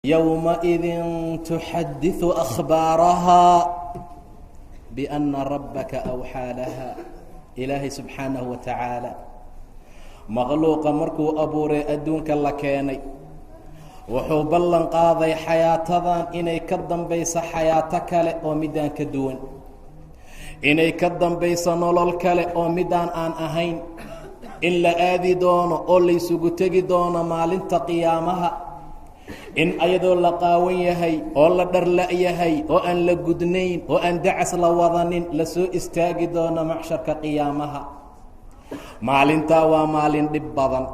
يومئذ تحدث أخبارها بأن ربك أوحى لها. ilaahay subxaanahu wa tacaala makhluuqa markuu abuuray adduunka la keenay wuxuu ballan qaaday xayaatadan inay ka dambayso xayaato kale oo midaan ka duwan, inay ka dambayso nolol kale oo midaan aan ahayn, in la aadi doono oo laysugu tegi doono maalinta qiyaamaha, in ayadoo la qaawan yahay oo la dharla-yahay oo aan la gudnayn oo aan dacas la wadanin la soo istaagi doono macsharka qiyaamaha. maalintaa waa maalin dhib badan,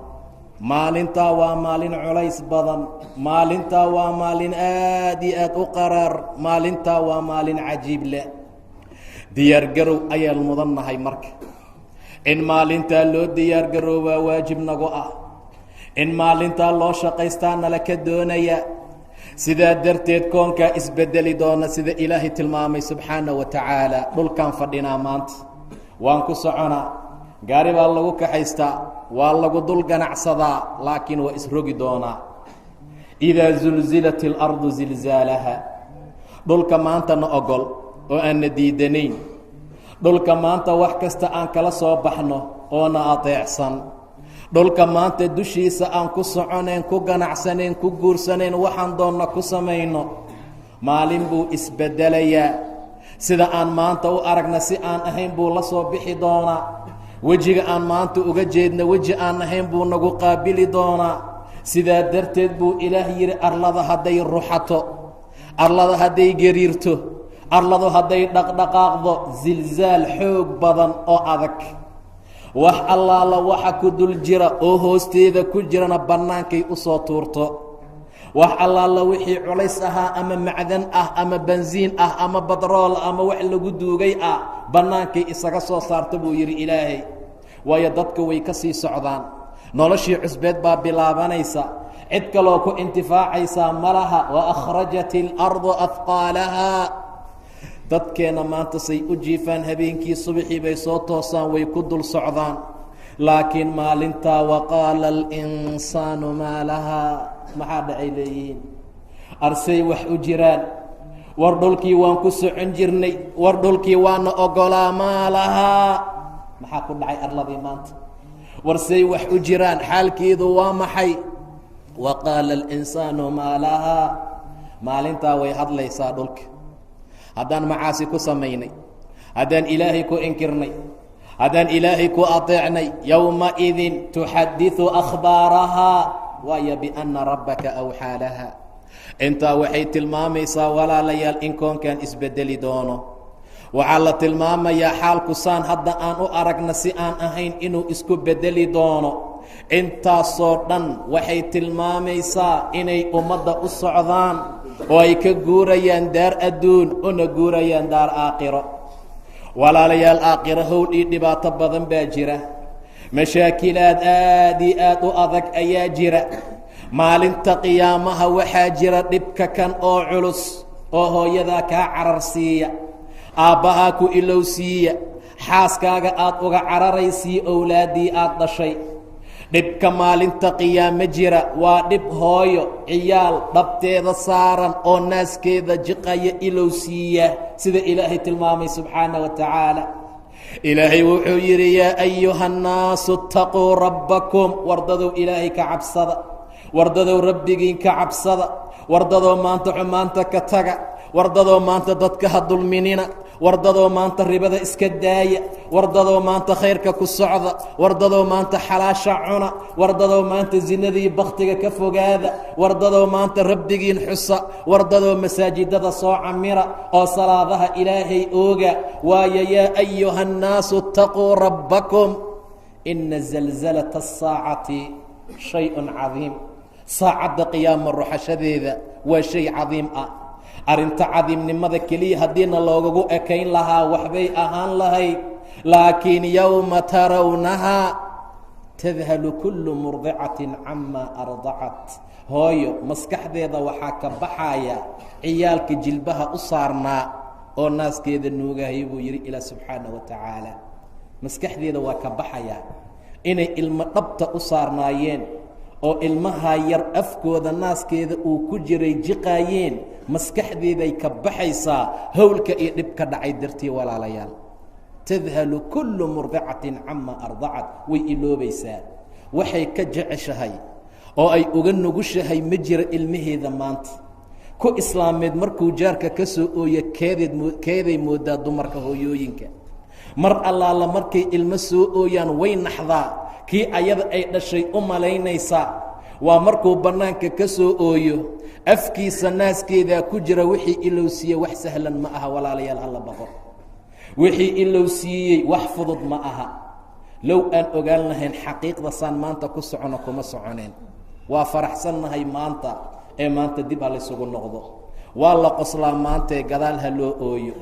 maalintaa waa maalin culays badan, maalintaa waa maalin aad iyo aad u qaraar, maalintaa waa maalin cajiib leh. diyaargarow ayaan mudannahay marka in maalintaa loo diyaargaroobaa waajib nagu ah, in maalintaa loo shaqaystaa nala ka doonaya. sidaa darteed koonkaa isbedeli doona sida ilaahay tilmaamay subxaanahu wa tacaala. dhulkaan fadhinaa maanta, waan ku soconaa, gaari baa lagu kaxaystaa, waa lagu dul ganacsadaa, laakiin waa isrogi doonaa. idaa zulzilat اlardu zilzaalaha. dhulka maanta na ogol oo aan na diidanayn, dhulka maanta wax kasta aan kala soo baxno oo na ateecsan, dhulka maanta dushiisa aan ku soconayn, ku ganacsanayn, ku guursanayn, waxaan doonna ku samayno, maalin buu isbedelayaa. sida aan maanta u aragna si aan ahayn buu la soo bixi doonaa. wejiga aan maanta uga jeedna weji aan ahayn buu nagu qaabili doonaa. sidaa darteed buu ilaah yidhi arlada hadday ruxato, arlada hadday gariirto, arladu hadday dhaqdhaqaaqdo, zilzaal xoog badan oo adag, wax allaala waxa ku dul jira oo hoosteeda ku jirana bannaankay u soo tuurto. wax allaala wixii culays ahaa ama macdan ah ama bensiin ah ama batrool ama wax lagu duugay ah bannaankay isaga soo saarta buu yidhi ilaahay. waayo dadka way ka sii socdaan, noloshii cusbeed baa bilaabanaysa, cid kaloo ku intifaacaysaa ma laha. wa akhrajat اlardu ahqaalahaa. dadkeenna maanta say u jiifaan habeenkii subaxii bay soo toosaan, way ku dul socdaan, laakiin maalintaa waqaala alinsaanu maa lahaa. maxaa dhacay leeyihiin? arsay wax u jiraan? war dhulkii waan ku socon jirnay, war dhulkii waana ogolaa, maa lahaa. maxaa ku dhacay arladii maanta? war say wax u jiraan? xaalkeedu waa maxay? waqaala alinsaanu maa lahaa. maalintaa way hadlaysaa dhulka. haddaan macaasi ku samaynay, haddaan ilaahay ku inkirnay, haddaan ilaahay ku ateecnay, yowmaidin tuxadiثu akhbaarahaa. waayo biأnna rabbaka awxaa laha. intaa waxay tilmaamaysaa walaalayaal in koonkan isbedeli doono. waxaa la tilmaamayaa xaalku saan hadda aan u aragna si aan ahayn inuu isku bedeli doono. intaasoo dhan waxay tilmaamaysaa inay ummadda u socdaan oo ay ka guurayaan daar adduun una guurayaan daar aakhiro. walaalayaal aakhiro howl iyo dhibaato badan baa jira, mashaakilaad aad iyo aad u adag ayaa jira. maalinta qiyaamaha waxaa jira dhibka kan oo culus oo hooyadaa kaa carar siiya, aabbahaa ku ilow siiya, xaaskaaga aad uga cararaysii owlaaddii aad dhashay. dhibka maalinta qiyaamo jira waa dhib hooyo ciyaal dhabteeda saaran oo naaskeeda jiqaya ilow siiya, sida ilaahay tilmaamay subxaana wa tacaala. ilaahay wuxuu yidhi yaa ayuha nnaasu itaquu rabbakum. wardadow ilaahay ka cabsada, wardadow rabbigiin ka cabsada, wardadoo maanta xumaanta ka taga, wardadoo maanta dadka ha dulminina, wardadoo maanta ribada iska daaya, wardadoo maanta khayrka ku socda, wardadoo maanta xalaasha cuna, wardadoo maanta zinadii baktiga ka fogaada, wardadoo maanta rabbigiin xusa, wardadoo masaajidada soo camira oo salaadaha ilaahay ooga. waayo yaa ayuha nnaasu itaquu rabbakum ina zalzalata asaacati shay-un cadiim. saacadda qiyaama ruxashadeeda waa shay cadiim ah. arrinta cadiimnimada keliya haddiina loogagu ekayn lahaa waxbay ahaan lahayd, laakiin yowma tarawnahaa tadhalu kullu murdicatin camaa ardacat. hooyo maskaxdeeda waxaa ka baxaya ciyaalka jilbaha u saarnaa oo naaskeeda nuugahaya buu yidhi ilaah subxaana wa tacaala. maskaxdeeda waa ka baxaya inay ilmo dhabta u saarnaayeen oo ilmahaa yar afkooda naaskeeda uu ku jiray jiqaayeen maskaxdeeday ka baxaysaa howlka iyo dhib ka dhacay dartii walaalayaal. tadhalu kullu murdicatin cama ardacat, way iloobaysaa waxay ka jeceshahay oo ay uga nugushahay ma jira ilmaheeda maanta. ku islaameed markuu jaarka ka soo ooya keeday moodaa dumarka hooyooyinka. mar allaala markay ilmo soo ooyaan way naxdaa, kii ayada ay dhashay u malaynaysaa. waa markuu bannaanka ka soo ooyo afkiisa naaskeedaa ku jira wixii ilowsiiye wax sahlan ma aha walaalayaal, alla baqo. wixii ilowsiiyey wax fudud ma aha. low aan ogaan lahayn xaqiiqda saan maanta ku socono kuma soconeen. waa faraxsannahay maanta ee maanta dib ha laysugu noqdo. waa la qoslaa maantaee gadaal ha loo ooyo.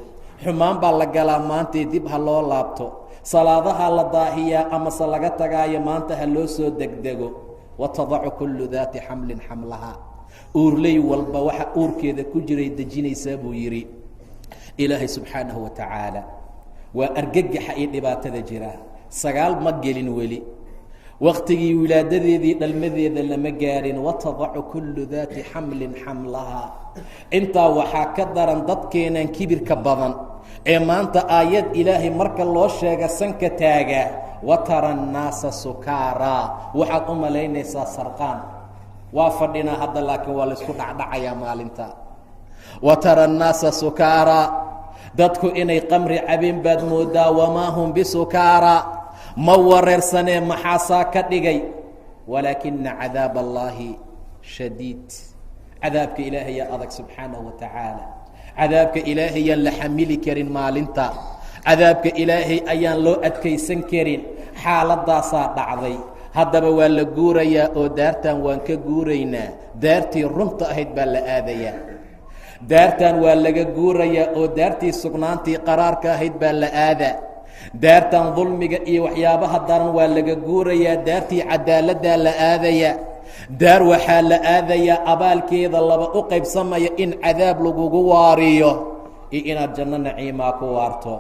xumaan baa la galaa maantae dib ha loo laabto. salaadaha la daahiyaa amase laga tagaayo maanta ha loo soo degdego. watadacu kullu daati xamlin xamlahaa, uurley walba waxa uurkeeda ku jiray dejinaysaa buu yidhi ilaahay subxaanahu wa tacaala. waa argagaxa iyo dhibaatada jira. 9 ma gelin weli, waktigii wilaadadeedii dhalmadeeda lama gaarin. watadacu kullu daati xamlin xamlahaa. intaa waxaa ka daran dadkeenan kibirka badan ee maanta aayad ilaahay marka loo sheega sanka taaga. watara annaasa sukaaraa, waxaad u malaynaysaa sarqaan. waa fadhinaa hadda laakiin waa laysku dhacdhacayaa maalinta. watara annaasa sukaaraa, dadku inay qamri cabeen baad moodaa. wamaa hum bisukaaraa, ma wareersanee maxaasaa ka dhigay. walaakina cadaab allaahi shadiid, cadaabka ilaahayaa adag subxaanahu wa tacaala. cadaabka ilaahayaan la xamili karin maalinta. cadaabka ilaahay ayaan loo adkaysan karin. xaaladaasaa dhacday. haddaba waa la guurayaa oo daartan waan ka guuraynaa. daartii runta ahayd baa la aadayaa. daartan waa laga guurayaa oo daartii sugnaantii qaraarka ahayd baa la aadaa. daartan dulmiga iyo waxyaabaha daran waa laga guurayaa. daartii cadaaladdaa la aadayaa. daar waxaa la aadayaa abaalkeeda laba u qaybsamaya, in cadaab lagugu waariyo iyo inaad janno naciimaa ku waarto.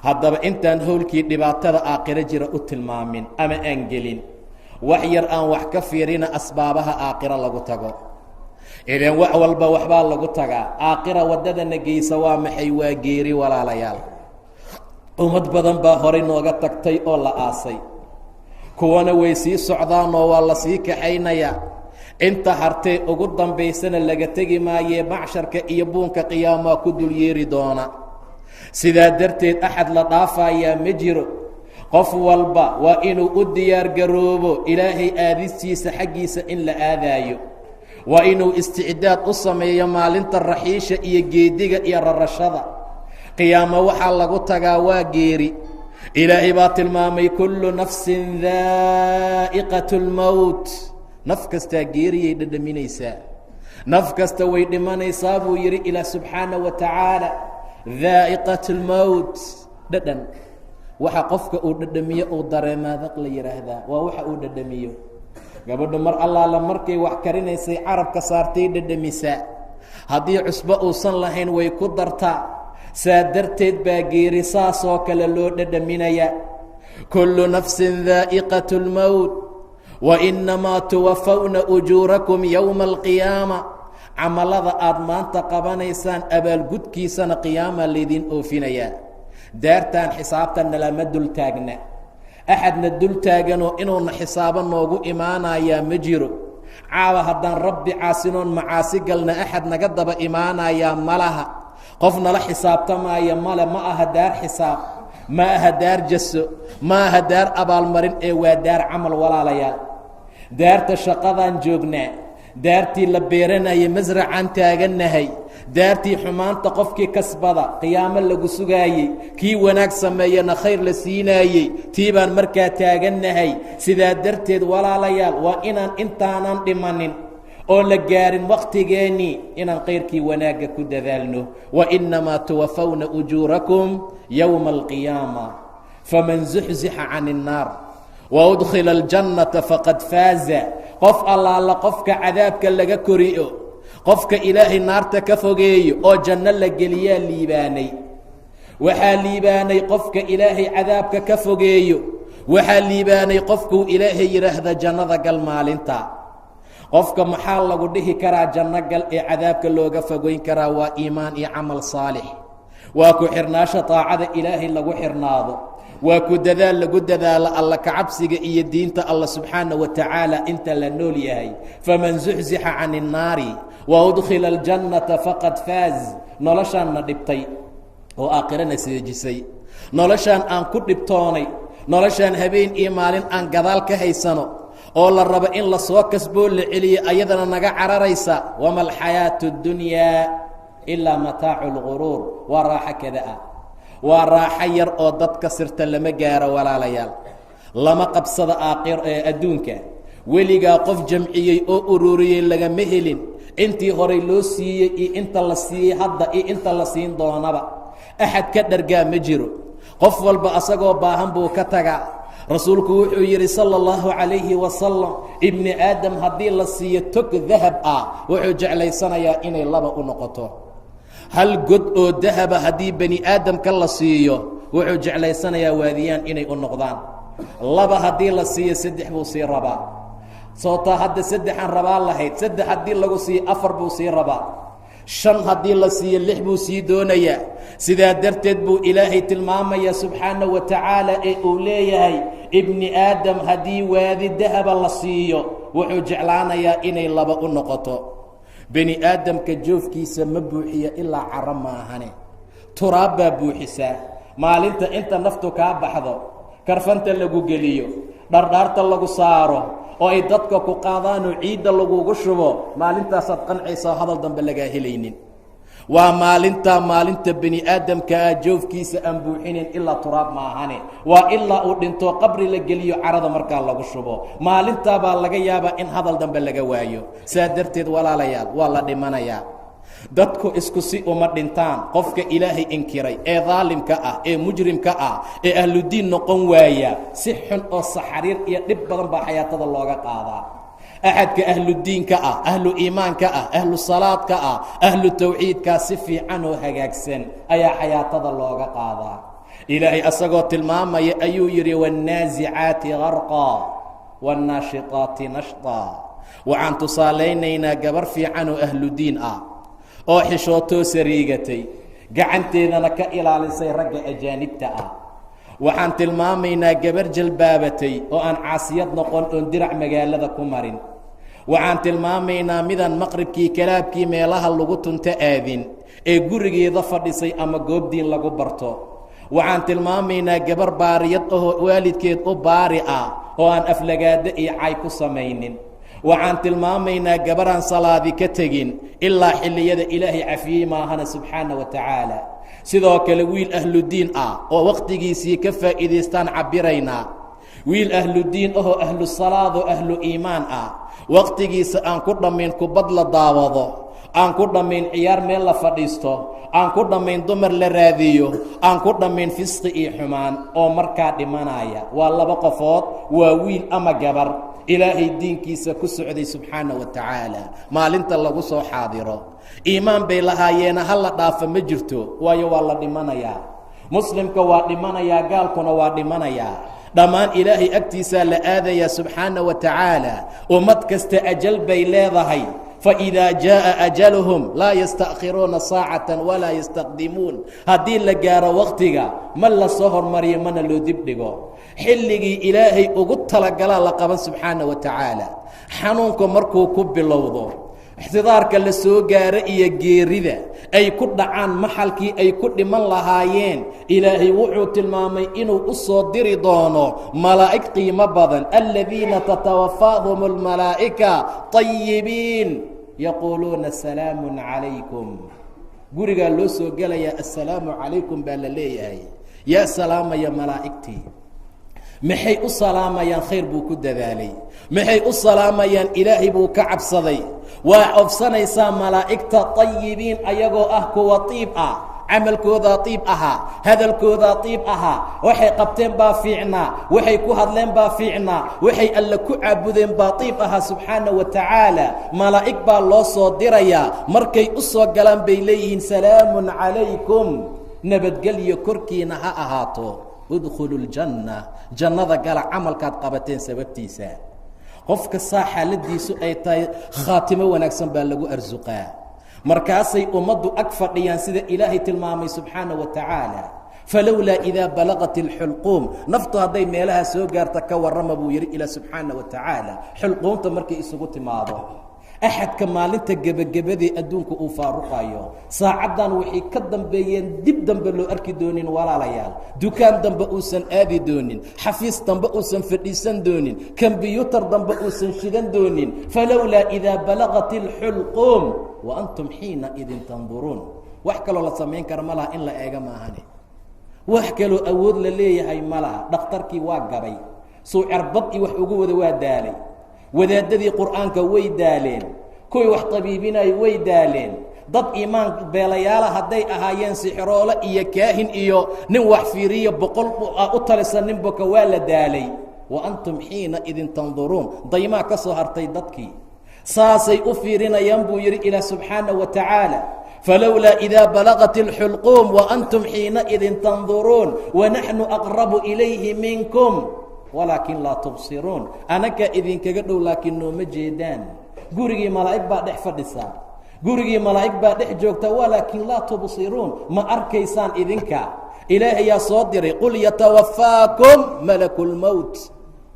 haddaba intaan howlkii dhibaatada aakhiro jira u tilmaamin ama aan gelin, wax yar aan wax ka fiirina asbaabaha aakhiro lagu tago. idan wax walba waxbaa lagu tagaa. aakhira waddadana geysa waa maxay? waa geeri walaalayaal. ummad badan baa horay nooga tagtay oo la aasay. kuwana way sii socdaanoo waa la sii kaxaynayaa. inta hartee ugu dambaysana laga tegi maayee macsharka iyo buunka qiyaamaa ku dul yeeri doona. sidaa darteed axad la dhaafayaa ma jiro. qof walba waa inuu u diyaar garoobo ilaahay aadistiisa xaggiisa in la aadaayo. waa inuu isticdaad u sameeyo maalinta raxiisha iyo geediga iyo rarashada. qiyaamo waxaa lagu tagaa waa geeri. ilaahay baa tilmaamay kullu nafsin daa'iqatu lmowt, naf kastaa geeriyay dhadhaminaysaa. naf kasta way dhimanaysaa buu yidhi ilaah subxaanaه wa tacaala. daa'iqat اlmowt, dhadhan waxa qofka uu dhadhamiyo uu dareemaa daq la yidhaahdaa. waa waxa uu dhadhamiyo. gabadhu mar allaala markay wax karinaysay carabka saartay dhadhamisaa. haddii cusbo uusan lahayn way ku dartaa. saa darteed baa geeri saasoo kale loo dhadhaminayaa. kullu nafsin daa'iqat اlmowt wainamaa tuwafawna ujuurakum yowma alqiyaama. camalada aad maanta qabanaysaan abaalgudkiisana qiyaamaa laydin oofinayaa. daartan xisaabtanna lama dul taagna. axadna dul taaganoo inuuna xisaabo noogu imaanayaa ma jiro. caawa haddaan rabbi caasinoon macaasi galna axad naga daba imaanayaa ma laha. qof nala xisaabtamaaya male. ma aha daar xisaab, ma aha daar jaso, ma aha daar abaalmarin ee waa daar camal walaalayaal. daarta shaqadaan joognaa. daartii la beeranayay masracaan taagannahay. daartii xumaanta qofkii kasbada qiyaamo lagu sugaayey, kii wanaag sameeyana khayr la siinaayey, tii baan markaa taagannahay. sidaa darteed walaalayaal waa inaan intaanan dhimanin oo la gaarin wakhtigeennii inaan kayrkii wanaagga ku dadaalno. wainamaa tuwafawna ujuurakum yowma alqiyaama faman zuxzixa can الnaar waudkhila اljannata faqad faaza. qof allaala qofka cadaabka laga koriyo, qofka ilaahay naarta ka fogeeyo oo janno la geliyaa liibaanay. waxaa liibaanay qofka ilaahay cadaabka ka fogeeyo, waxaa liibaanay qofkuu ilaahay yidhaahda jannada gal maalinta. qofka maxaa lagu dhihi karaa janno gal ee cadaabka looga fogeyn karaa? waa iimaan iyo camal saalix, waa ku xirnaasho taacada ilaahay lagu xirnaado, waa ku dadaal lagu dadaalo alla kacabsiga iyo diinta alla subxaana wa tacaala inta la nool yahay. faman zuxzixa can الnaari waudkhila اljannata faqad faaz. noloshaanna dhibtay oo aakhirana seejisay, noloshaan aan ku dhibtoonay, noloshaan habeen iyo maalin aan gadaal ka haysano oo la rabo in la soo kasboo la celiyo ayadana naga cararaysa. wama alxayaaةu اdunyaa ilaa mataacu اlguruur. waa raaxo kada ah, waa raaxo yar oo dadka sirta lama gaaro walaalayaal, lama qabsada adduunka. weligaa qof jamciyey oo ururiyey lagama helin. intii horay loo siiyey iyo inta la siiyey hadda iyo inta la siin doonaba axad ka dhargaa ma jiro. qof walba asagoo baahan buu ka tagaa. rasuulku wuxuu yidhi salى اllahu calayhi wasalam, ibni aadam haddii la siiyo tog dahab ah wuxuu jeclaysanayaa inay laba u noqoto. hal god oo dahaba haddii bani aadamka la siiyo wuxuu jeclaysanayaa waadiyaan inay u noqdaan. laba haddii la siiyo saddex buu sii rabaa. sootaa hadda saddexaan rabaa lahayd, saddex haddii lagu siiyo afar buu sii rabaa. shan haddii la siiyo lix buu sii doonayaa. sidaa darteed buu ilaahay tilmaamaya subxaana wa tacaala ee uu leeyahay ibni aadam haddii waadi dahaba la siiyo wuxuu jeclaanayaa inay laba u noqoto. bani aadamka joofkiisa ma buuxiya ilaa caro maahane, turaab baa buuxisaa. maalinta inta naftu kaa baxdo, karfanta lagu geliyo, dhardhaarta lagu saaro oo ay dadka ku qaadaanoo ciidda lagugu shubo, maalintaasaad qancaysa oo hadal dambe lagaa helaynin. waa maalinta bani aadamkaa joofkiisa aan buuxinin ilaa turaab maahane, waa ilaa uu dhinto qabri la geliyo carada markaa lagu shubo. maalintaa baa laga yaabaa in hadal dambe laga waayo. saa darteed walaalayaal waa la dhimanayaa. dadku isku si uma dhintaan. qofka ilaahay inkiray ee daalimka ah ee mujrimka ah ee ahludiin noqon waaya, si xun oo saxariir iyo dhib badan baa xayaatada looga qaadaa. axadka ahludiinka ah, ahlu iimaanka ah, ahlu salaadka ah, ahlu tawxiidkaa si fiican oo hagaagsan ayaa xayaatada looga qaadaa. ilaahay asagoo tilmaamaya ayuu yidhi waannaasicaati garqa waannaashiqaati nashta. waxaan tusaalaynaynaa gabar fiican oo ahludiin ah oo xishootoo sariigatay, gacanteedana ka ilaalisay ragga ajaanibta ah. waxaan tilmaamaynaa gabar jalbaabatay oo aan caasiyad noqon oon dirac magaalada ku marin. waxaan tilmaamaynaa midaan maqribkii kalaabkii meelaha lagu tunto aadin ee gurigeeda fadhisay ama goobdiin lagu barto. waxaan tilmaamaynaa gabar baariyad ahoo waalidkeed u baari ah oo aan aflagaado iyo cay ku samaynin. waxaan tilmaamaynaa gabaraan salaadi ka tegin ilaa xilliyada ilaahay cafiyey maahana subxaana wa tacaala. sidoo kale wiil ahludiin ah oo wakhtigiisii ka faa'iidaystaan cabiraynaa. wiil ahludiin ahoo ahlu salaadoo ahlu iimaan ah, wakhtigiisa aan ku dhammayn kubad la daawado, aan ku dhammayn ciyaar meel la fadhiisto, aan ku dhammayn dumar la raadiyo, aan ku dhammayn fisqi iyo xumaan oo markaa dhimanaya. waa laba qofood, waa wiil ama gabar ilaahay diinkiisa ku socday subxaana wa tacaala. maalinta lagu soo xaadiro iimaan bay lahaayeena ha la dhaafa ma jirto, waayo waa la dhimanayaa. muslimka waa dhimanayaa, gaalkuna waa dhimanayaa. dhammaan ilaahay agtiisaa la aadayaa subxaana wa tacaala. ummad kasta ajal bay leedahay. faidaa jaaءa ajaluhum laa yastakhiruuna saacatan walaa yastaqdimuun. haddii la gaaro wakhtiga ma la soo hormariyo mana loo dibdhigo. xilligii ilaahay ugu talagalaa la qaban subxaana wa tacaala. xanuunku markuu ku bilowdo, ixtidaarka la soo gaaro iyo geerida ay ku dhacaan maxalkii ay ku dhiman lahaayeen, ilaahay wuxuu tilmaamay inuu u soo diri doono malaa'ig qiimo badan. aladiina tatawaffaahum almalaa'ika طayibiin yaquuluuna salaamun calaykum. gurigaa loo soo gelayaa assalaamu calaykum baa la leeyahay. yaa salaamaya malaa'igtii. maxay u salaamayaan? khayr buu ku dadaalay. maxay u salaamayaan? ilaahay buu ka cabsaday. waa codsanaysaa malaa'igta طayibiin ayagoo ah kuwa tiib ah, camalkoodaa tiib ahaa, hadalkoodaa tiib ahaa, waxay qabteen baa fiicnaa, waxay ku hadleen baa fiicnaa, waxay alle ku caabudeen baa tiib ahaa subxaana wa tacaala. malaa'ig baa loo soo dirayaa. markay u soo galaan bay leeyihiin salaamun calaykum, nabadgelyo korkiina ha ahaato. udkhulu ljanna jannada gala camalkaad qabateen sababtiisa. qofka saa xaaladiisu ay tahay khaatimo wanaagsan baa lagu arsuqaa. markaasay ummaddu ag fadhiyaan sida ilaahay tilmaamay subxaanaه wa tacaala, falowlaa idaa balaqat اlxulquum, naftu hadday meelaha soo gaarta ka warrama buu yidhi ilaah subxaanaه wa tacaala. xulquumta markay isugu timaado, axadka maalinta gebagabadii adduunka uu faaruqayo, saacaddan waxay ka dambeeyeen dib dambe loo arki doonin walaalayaal, dukaan dambe uusan aadi doonin, xafiis dambe uusan fadhiisan doonin, kombiyuutar dambe uusan shidan doonin. falowlaa idaa balaqat اlxulquum wa antum xiina idin tanduruun. wax kaloo la samayn kara ma laha in la eega maahane, wax kaloo awood la leeyahay ma laha. dhakhtarkii waa gabay, suu cirbad iyo wax ugu wada waa daalay, wadaadadii qur'aanka way daaleen, kuwii wax tabiibinay way daaleen, dad iimaan beelayaala hadday ahaayeen sixiroole iyo kaahin iyo nin wax fiiriyo boqol u talisan nin boka waa la daalay. wa antum xiina idin tanduruun, daymaa ka soo hartay dadkii, saasay u fiirinayaan buu yidhi ilaah subxaanaه wa tacaala. falowlaa idaa balaqat اlxulquum wa antum xiina idin tanduruun wanaxnu aqrabu ilayhi minkum walaakin laa tubsiruun. anagaa idinkaga dhow laakiin nooma jeedaan. gurigii malaa'ig baa dhex fadhisa, gurigii malaa'ig baa dhex joogta, walaakin laa tubsiruun, ma arkaysaan idinka. ilaahayaa soo diray, qul yatawafaakum malaku lmowt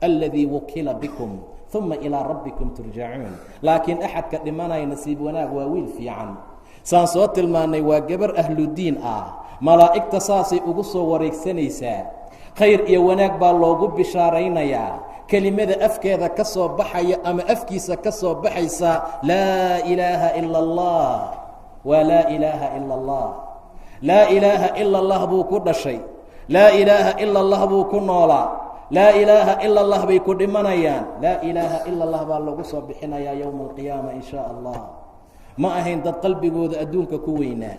aladii wukila bikum uma ilaa rabbikum turjacuun. laakiin axadka dhimanaya nasiib wanaag waa wiil fiican. saan soo tilmaannay waa gabar ahludiin ah, malaa'igta saasay ugu soo wareegsanaysaa, khayr iyo wanaag baa loogu bishaaraynayaa. kelimada afkeeda ka soo baxaya ama afkiisa ka soo baxaysa laa ilaaha ila اllah, waa laa ilaaha ila اllah. laa ilaaha ila اllah buu ku dhashay, laa ilaaha ila اllah buu ku noolaa, laa ilaaha ila اllah bay ku dhimanayaan. laa ilaaha ila اllah baa lagu soo bixinayaa yowma alqiyaama in shaa allah. ma ahayn dad qalbigooda adduunka ku weynaa,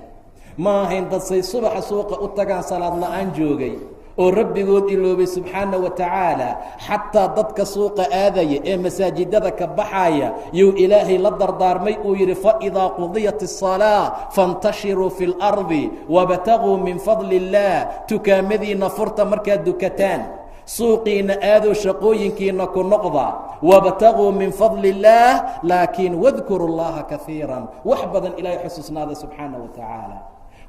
ma ahayn dad say subaxa suuqa u tagaan salaad la-aan joogay oo rabbigood iloobay subxaana wa tacaala. xataa dadka suuqa aadaya ee masaajidada ka baxaya yuu ilaahay la dardaarmay, uu yidhi faidaa qudiyat الصalaa faاntashiruu fi اlardi wabtaguu min fadli اllah. tukaamadiina furta markaad dukataan, suuqiina aadoo shaqooyinkiina ku noqda, wabtaguu min fadli اllaah, laakiin wadkuru اllaha kaiira, wax badan ilaahay xusuusnaada subxaana wa tacaala.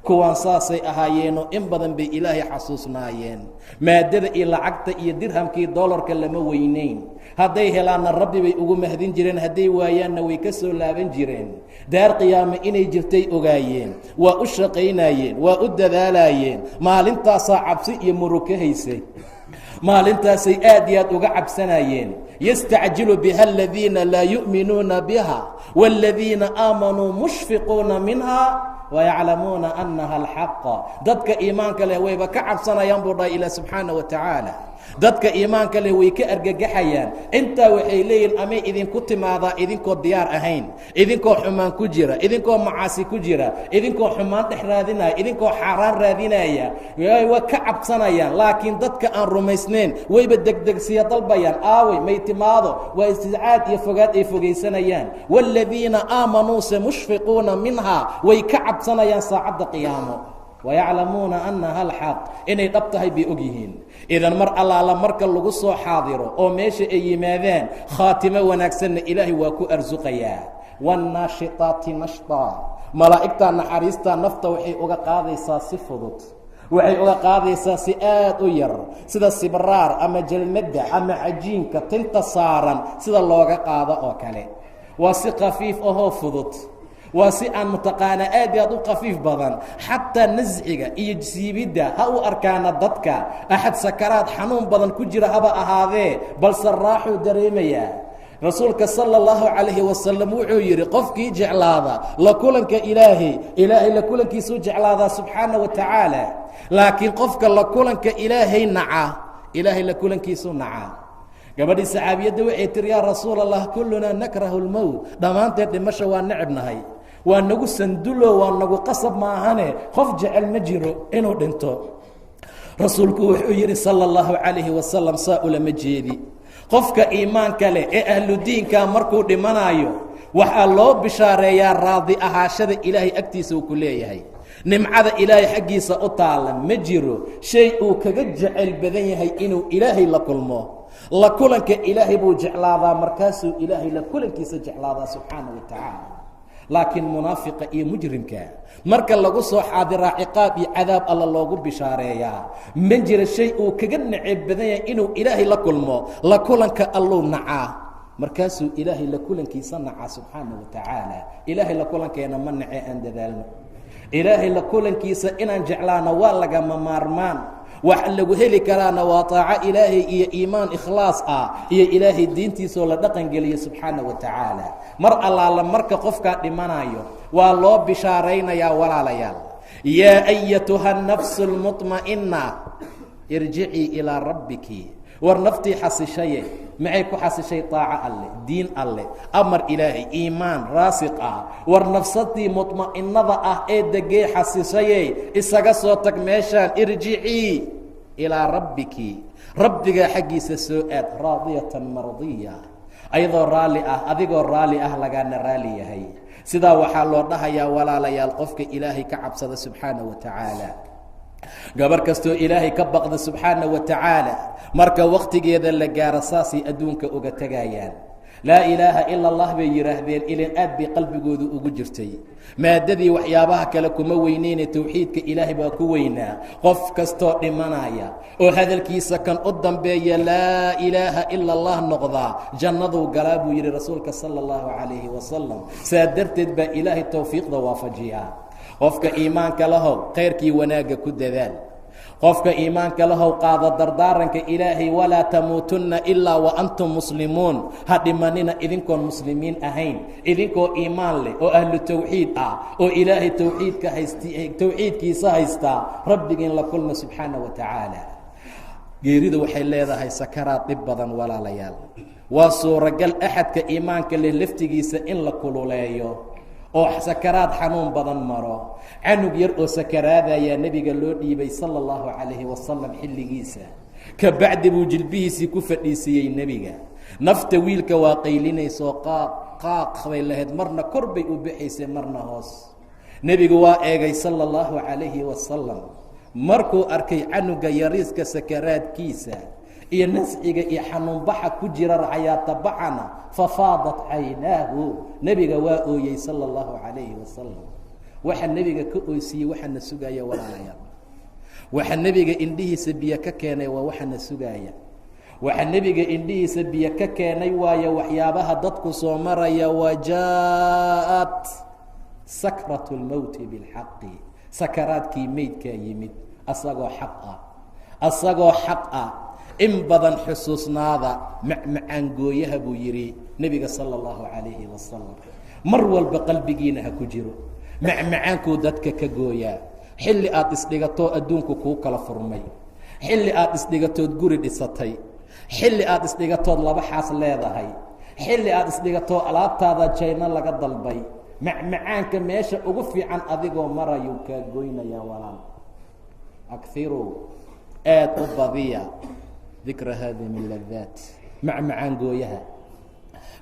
kuwaan saasay ahaayeenoo in badan bay ilaahay xasuusnaayeen. maadada iyo lacagta iyo dirhamkii doolarka lama weynayn, hadday helaanna rabbi bay ugu mahdin jireen, hadday waayaanna way ka soo laaban jireen. daar qiyaame inay jirtay ogaayeen, waa u shaqaynaayeen, waa u dadaalaayeen. maalintaasaa cabsi iyo murug ka haysay, maalintaasay aad iyo aad uga cabsanayeen. yastacjilu biha aladiina laa yu'minuuna biha wاladiina aamanuu mushfiquuna minha wayaclamuuna annaha alxaqa. dadka iimaanka leh wayba ka cabsanayaan buu dhahay ilaah subxaana wa tacaala. dadka iimaanka leh way ka argagaxayaan. intaa waxay leeyihin amay idinku timaadaa idinkoo diyaar ahayn, idinkoo xumaan ku jira, idinkoo macaasi ku jira, idinkoo xumaan dhex raadinaya, idinkoo xaaraan raadinaya. waa ka cabsanayaan. laakiin dadka aan rumaysnayn wayba degdegsiya dalbayaan, aaway may timaado. waa istiscaad iyo fogaad ay fogaysanayaan. wاladiina aamanuuse mushfiquuna minha, way ka cabsanayaan saacadda qiyaamo. wayaclamuuna annaha alxaq, inay dhab tahay bay og yihiin. idan mar allaala marka lagu soo xaadiro oo meesha ay yimaadaan, khaatimo wanaagsanna ilaahay waa ku arsuqayaa. wاnnaashitaati nashtaa, malaa'igtaa naxariistaa nafta waxay uga qaadaysaa si fudud, waxay uga qaadaysaa si aad u yar, sida sibraar ama jalmadda ama cajiinka tinta saaran sida looga qaado oo kale. waa si khafiif ahoo fudud, waa si aan mutaqaana aad iyo aad u khafiif badan. xataa nasciga iyo siibidda ha u arkaana dadka axad sakaraad xanuun badan ku jira haba ahaadee, balse raaxuu dareemayaa. rasuulka sala اllahu calayhi wasalam wuxuu yidhi qofkii jeclaada la kulanka ilaahay, ilaahay la kulankiisuu jeclaadaa subxaana wa tacaala. laakiin qofka la kulanka ilaahay naca, ilaahay la kulankiisuu naca. gabadhii saxaabiyadda waxay tiri yaa rasuul allah kullunaa nakrahu اlmowt, dhammaanteed dhimasho waa necebnahay, waa nagu sandulo, waa nagu qasab maahane qof jecel ma jiro inuu dhinto. rasuulku wuxuu yidhi sala اllahu calayhi wasalam saa ulama jeedi. qofka iimaanka leh ee ahludiinka markuu dhimanaayo waxaa loo bishaareeyaa raadi ahaashada ilaahay agtiisa uu ku leeyahay. nimcada ilaahay xaggiisa u taalla ma jiro shay uu kaga jecel badan yahay inuu ilaahay la kulmo. la kulanka ilaahay buu jeclaadaa, markaasuu ilaahay la kulankiisa jeclaadaa subxaana wa tacaala. laakiin munaafiqa iyo mujrimka marka lagu soo xaadiraa ciqaab iyo cadaab alla loogu bishaareeyaa, ma jira shay uu kaga neceb badan yahay inuu ilaahay la kulmo. la kulanka alluu nacaa, markaasuu ilaahay la kulankiisa nacaa subxaana wa tacaala. ilaahay la kulankeena ma nace aan dadaalno. ilaahay la kulankiisa inaan jeclaano waa lagama maarmaan. waxa lagu heli karaana waa taaco ilaahay iyo iimaan ikhlaas ah iyo ilaahay diintiisoo la dhaqan geliyo subxaana wa tacaala. mar allaala marka qofkaa dhimanayo waa loo bishaaraynayaa walaalayaal. yaa ayatuha nafsu lmuطma'ina irjicii ilaa rabbiki. war naftii xasishaye maxay ku xasishay taaco alle, diin alle, amar ilaahay, iimaan raasiq ah. war nafsadii muطma'inada ah ee degey xasishaye isaga soo tag meeshaan. irjicii ilaa rabbiki, rabbigaa xaggiisa soo aad. raadiyatan mardiya, ayadoo raalli ah, adigoo raalli ah lagaana raali yahay. sidaa waxaa loo dhahayaa walaalayaal qofka ilaahay ka cabsada subxaana wa tacaala. gabar kastoo ilaahay ka baqda subxaana wa tacaala marka wakhtigeeda la gaaro saasay adduunka uga tegayaan. laa ilaaha ila allah bay yidhaahdeen ilan aad bay qalbigoodu ugu jirtay. maadadii waxyaabaha kale kuma weyneyne towxiidka ilaahay baa ku weynaa. qof kastoo dhimanaya oo hadalkiisa kan u dambeeya laa ilaaha ila allah noqdaa jannaduu galaa buu yidhi rasuulka sala allahu calayhi wasalam. saa darteed baa ilaahay towfiiqda waafajiyaa. qofka iimaanka lahow khayrkii wanaagga ku dadaal. qofka iimaanka lahow qaado dardaaranka ilaahay, walaa tamuutunna ilaa wa antum muslimuun. ha dhimanina idinkoon muslimiin ahayn, idinkoo iimaan leh oo ahlu tawxiid ah oo ilaahay towxiidkiisa haystaa. rabbigiin la kulma subxaana wa tacaala. geeridu waxay leedahay sakaraad dhib badan walaalayaal. waa suuragal axadka iimaanka leh laftigiisa in la kululeeyo oo sakaraad xanuun badan maro. canug yar oo sakaraadayaa nebiga loo dhiibay sala allahu calayhi wasalam xilligiisa. ka bacdi buu jilbihiisii ku fadhiisiiyey nebiga. nafta wiilka waa qaylinaysoo qaaq bay lahayd, marna kor bay u baxaysay marna hoos. nebigu waa eegay sala allahu calayhi wasalam. markuu arkay canuga yariiska sakaraadkiisa iyo nasciga iyo xanuunbaxa ku jira raxyaatabaxana fafaadat caynaahu. nebiga waa ooyey sala allahu calayhi wasalam. waxa nebiga ka oysiiyey waxaana sugaaya walaalayaal. waxa nebiga indhihiisa biyo ka keenay waa waxaana sugaaya. waxa nebiga indhihiisa biyo ka keenay waayo waxyaabaha dadku soo maraya. wajaa'at sakratu lmowti bilxaqi. sakaraadkii meydkaa yimid asagoo xaq ah, asagoo xaq ah. in badan xusuusnaada macmacaan gooyaha buu yidhi nebiga sala allahu calayhi wasalam. mar walba qalbigiina ha ku jiro. macmacaankuu dadka ka gooyaa. xilli aad isdhigatoo adduunku kuu kala furmay, xilli aad isdhigatood guri dhisatay, xilli aad isdhigatood laba xaas leedahay, xilli aad isdhigatoo alaabtaada jayno laga dalbay. macmacaanka meesha ugu fiican adigoo marayuu kaa goynayaa walaal. akiruu aad u badiya dikra haadimi ladaat. macmacaan gooyaha,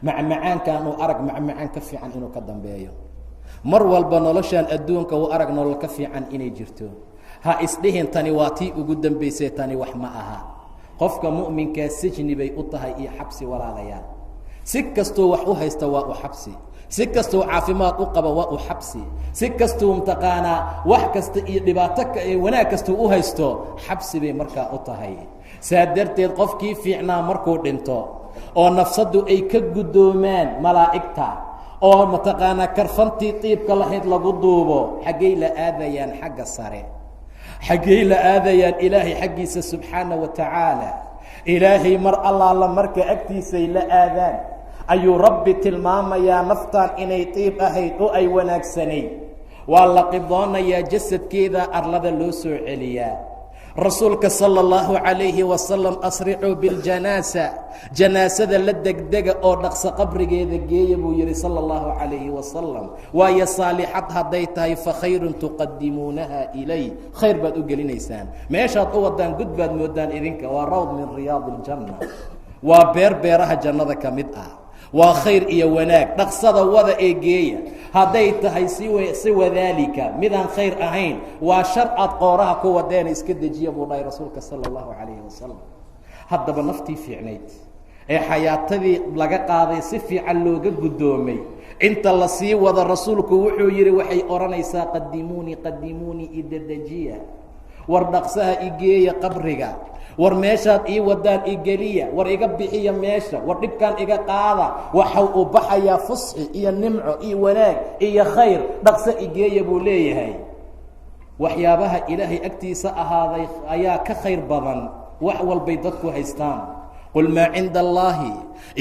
macmacaankan uu arag macmacaan ka fiican inuu ka dambeeyo. mar walba noloshaan adduunka uu arag nolol ka fiican inay jirto. ha isdhihin tani waa tii ugu dambaysay, tani wax ma aha. qofka mu'minkaa sijni bay u tahay iyo xabsi walaalayaal. si kastuu wax u haysta waa u xabsi, si kastuu caafimaad u qaba waa u xabsi, si kastuu mtaqaanaa wax kasta iyo dhibaato wanaag kastuu u haysto xabsi bay markaa u tahay. saa darteed qofkii fiicnaa markuu dhinto oo nafsaddu ay ka guddoomaan malaa'igta oo mataqaanaa karfantii tiibka lahayd lagu duubo, xaggay la aadayaan? xagga sare. xaggay la aadayaan? ilaahay xaggiisa subxaana wa tacaala. ilaahay mar allaala marka agtiisay la aadaan ayuu rabbi tilmaamayaa naftaan inay tiib ahayd oo ay wanaagsanayd. waa la qidoonayaa, jasadkeeda arlada loo soo celiyaa. rasuulka sala allahu calayhi wasalam asricuu biljanaasa. janaasada la degdega oo dhaqso qabrigeeda geeya buu yihi sala allahu calayhi wasalam. waayo saalixad hadday tahay fa khayrun tuqadimuunaha ilay. khayr baad u gelinaysaan. meeshaad u wadaan gud baad moodaan idinka. waa rawd min riyaadi iljanna. waa beer beeraha jannada ka mid ah. waa khayr iyo wanaag. dhaqsada wada ee geeya. hadday tahay siwa daalika midaan khayr ahayn waa shar aad qooraha ku wadeena iska dejiya buu dhahay rasuulka sala allahu calayhi wasalam. haddaba naftii fiicnayd ee xayaatadii laga qaaday si fiican looga guddoomay inta la sii wada rasuulku wuxuu yidhi waxay odhanaysaa qadimuunii qadimuunii idedejiya, war dhaqsaha igeeya qabriga, war meeshaad ii wadaan igeliya, war iga bixiya meesha, war dhibkaan iga qaada. waxau u baxayaa fusxi iyo nimco iyo wanaag iyo khayr, dhaqso igeeya buu leeyahay. waxyaabaha ilaahay agtiisa ahaaday ayaa ka khayr badan wax walbay dadku haystaan. qul maa cinda allaahi,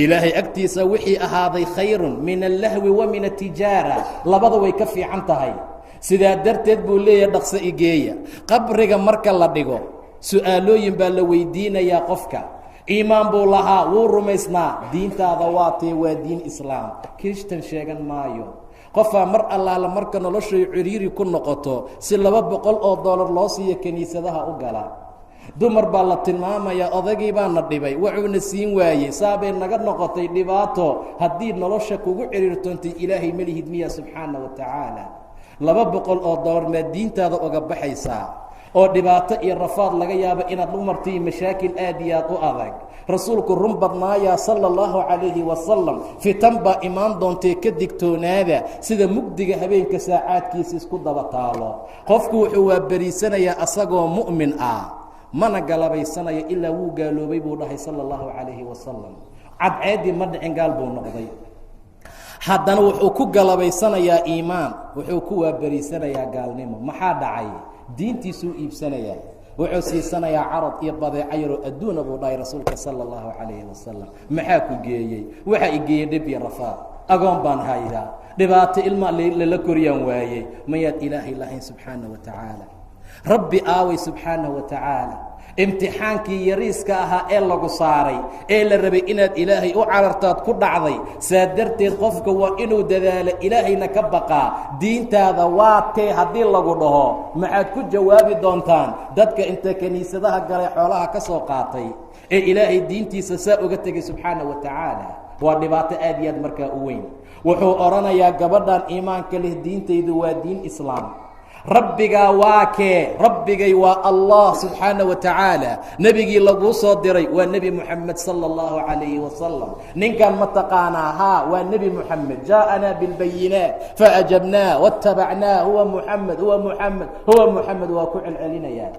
ilaahay agtiisa wixii ahaaday khayrun min allahwi wa min atijaara, labada way ka fiican tahay. sidaa darteed buu leeyahay dhaqso igeeya. qabriga marka la dhigo su-aalooyin baa la weydiinayaa qofka. iimaan buu lahaa, wuu rumaysnaa, diintaada waa tee, waa diin islaam, kirishtan sheegan maayo. qofaa mar allaala marka noloshay ciriiri ku noqoto si $200 loo siiyo kiniisadaha u gala. dumar baa la tilmaamayaa odagii baana dhibay, wuxuuna siin waayey, saabay naga noqotay dhibaato. haddii nolosha kugu ciriirtoontay ilaahay ma lihid miya subxaana wa tacaala. $200 maa diintaada oga baxaysaa oo dhibaato iyo rafaad laga yaabo inaad u martay mashaakil aad iyo aad u adag. rasuulku run badnaayaa sala allahu calayhi wasalam, fitan baa imaan doontee ka digtoonaada sida mugdiga habeenka saacaadkiisa isku daba taalo. qofku wuxuu waaberiisanayaa asagoo mu'min ah, mana galabaysanaya ilaa wuu gaaloobay buu dhahay sala allahu calayhi wasalam. cadceeddii ma dhicin, gaal buu noqday. haddana wuxuu ku galabaysanayaa iimaan, wuxuu ku waaberiisanayaa gaalnimo. maxaa dhacay? diintiisuu iibsanayaa, wuxuu siisanayaa carad iyo badeeco yaroo adduuna buu dhahay rasuulka sala allahu calayhi wasalam. maxaa ku geeyey? waxaa igeeyey dhib iyo rafaad, agoon baan haydaa, dhibaato ilma lala koriyaan waayey. mayaad ilaahay lahayn subxaana wa tacaala? rabbi aaway subxaana wa tacaala. imtixaankii yariiska ahaa ee lagu saaray ee la rabay inaad ilaahay u carartaad ku dhacday. saa darteed qofka waa inuu dadaalo, ilaahayna ka baqaa. diintaada waa tee haddii lagu dhaho maxaad ku jawaabi doontaan? dadka inta kiniisadaha galay xoolaha ka soo qaatay ee ilaahay diintiisa saa uga tegay subxaana wa tacaala, waa dhibaato aad iyo aad markaa u weyn. wuxuu odhanayaa gabadhan iimaanka leh diintaydu waa diin islaam. rabbigaa waa kee? rabbigay waa allah subxaana wa tacaala. nebigii laguu soo diray waa nebi moxamed sala allahu calayhi wasalam. ninkan ma taqaanaa? haa, waa nebi moxamed. jaaءanaa bilbayinaat faajabnaa waاtabacnaa, huwa moxamed, huwa moxamed, huwa moxamed. waa ku celcelinayaa.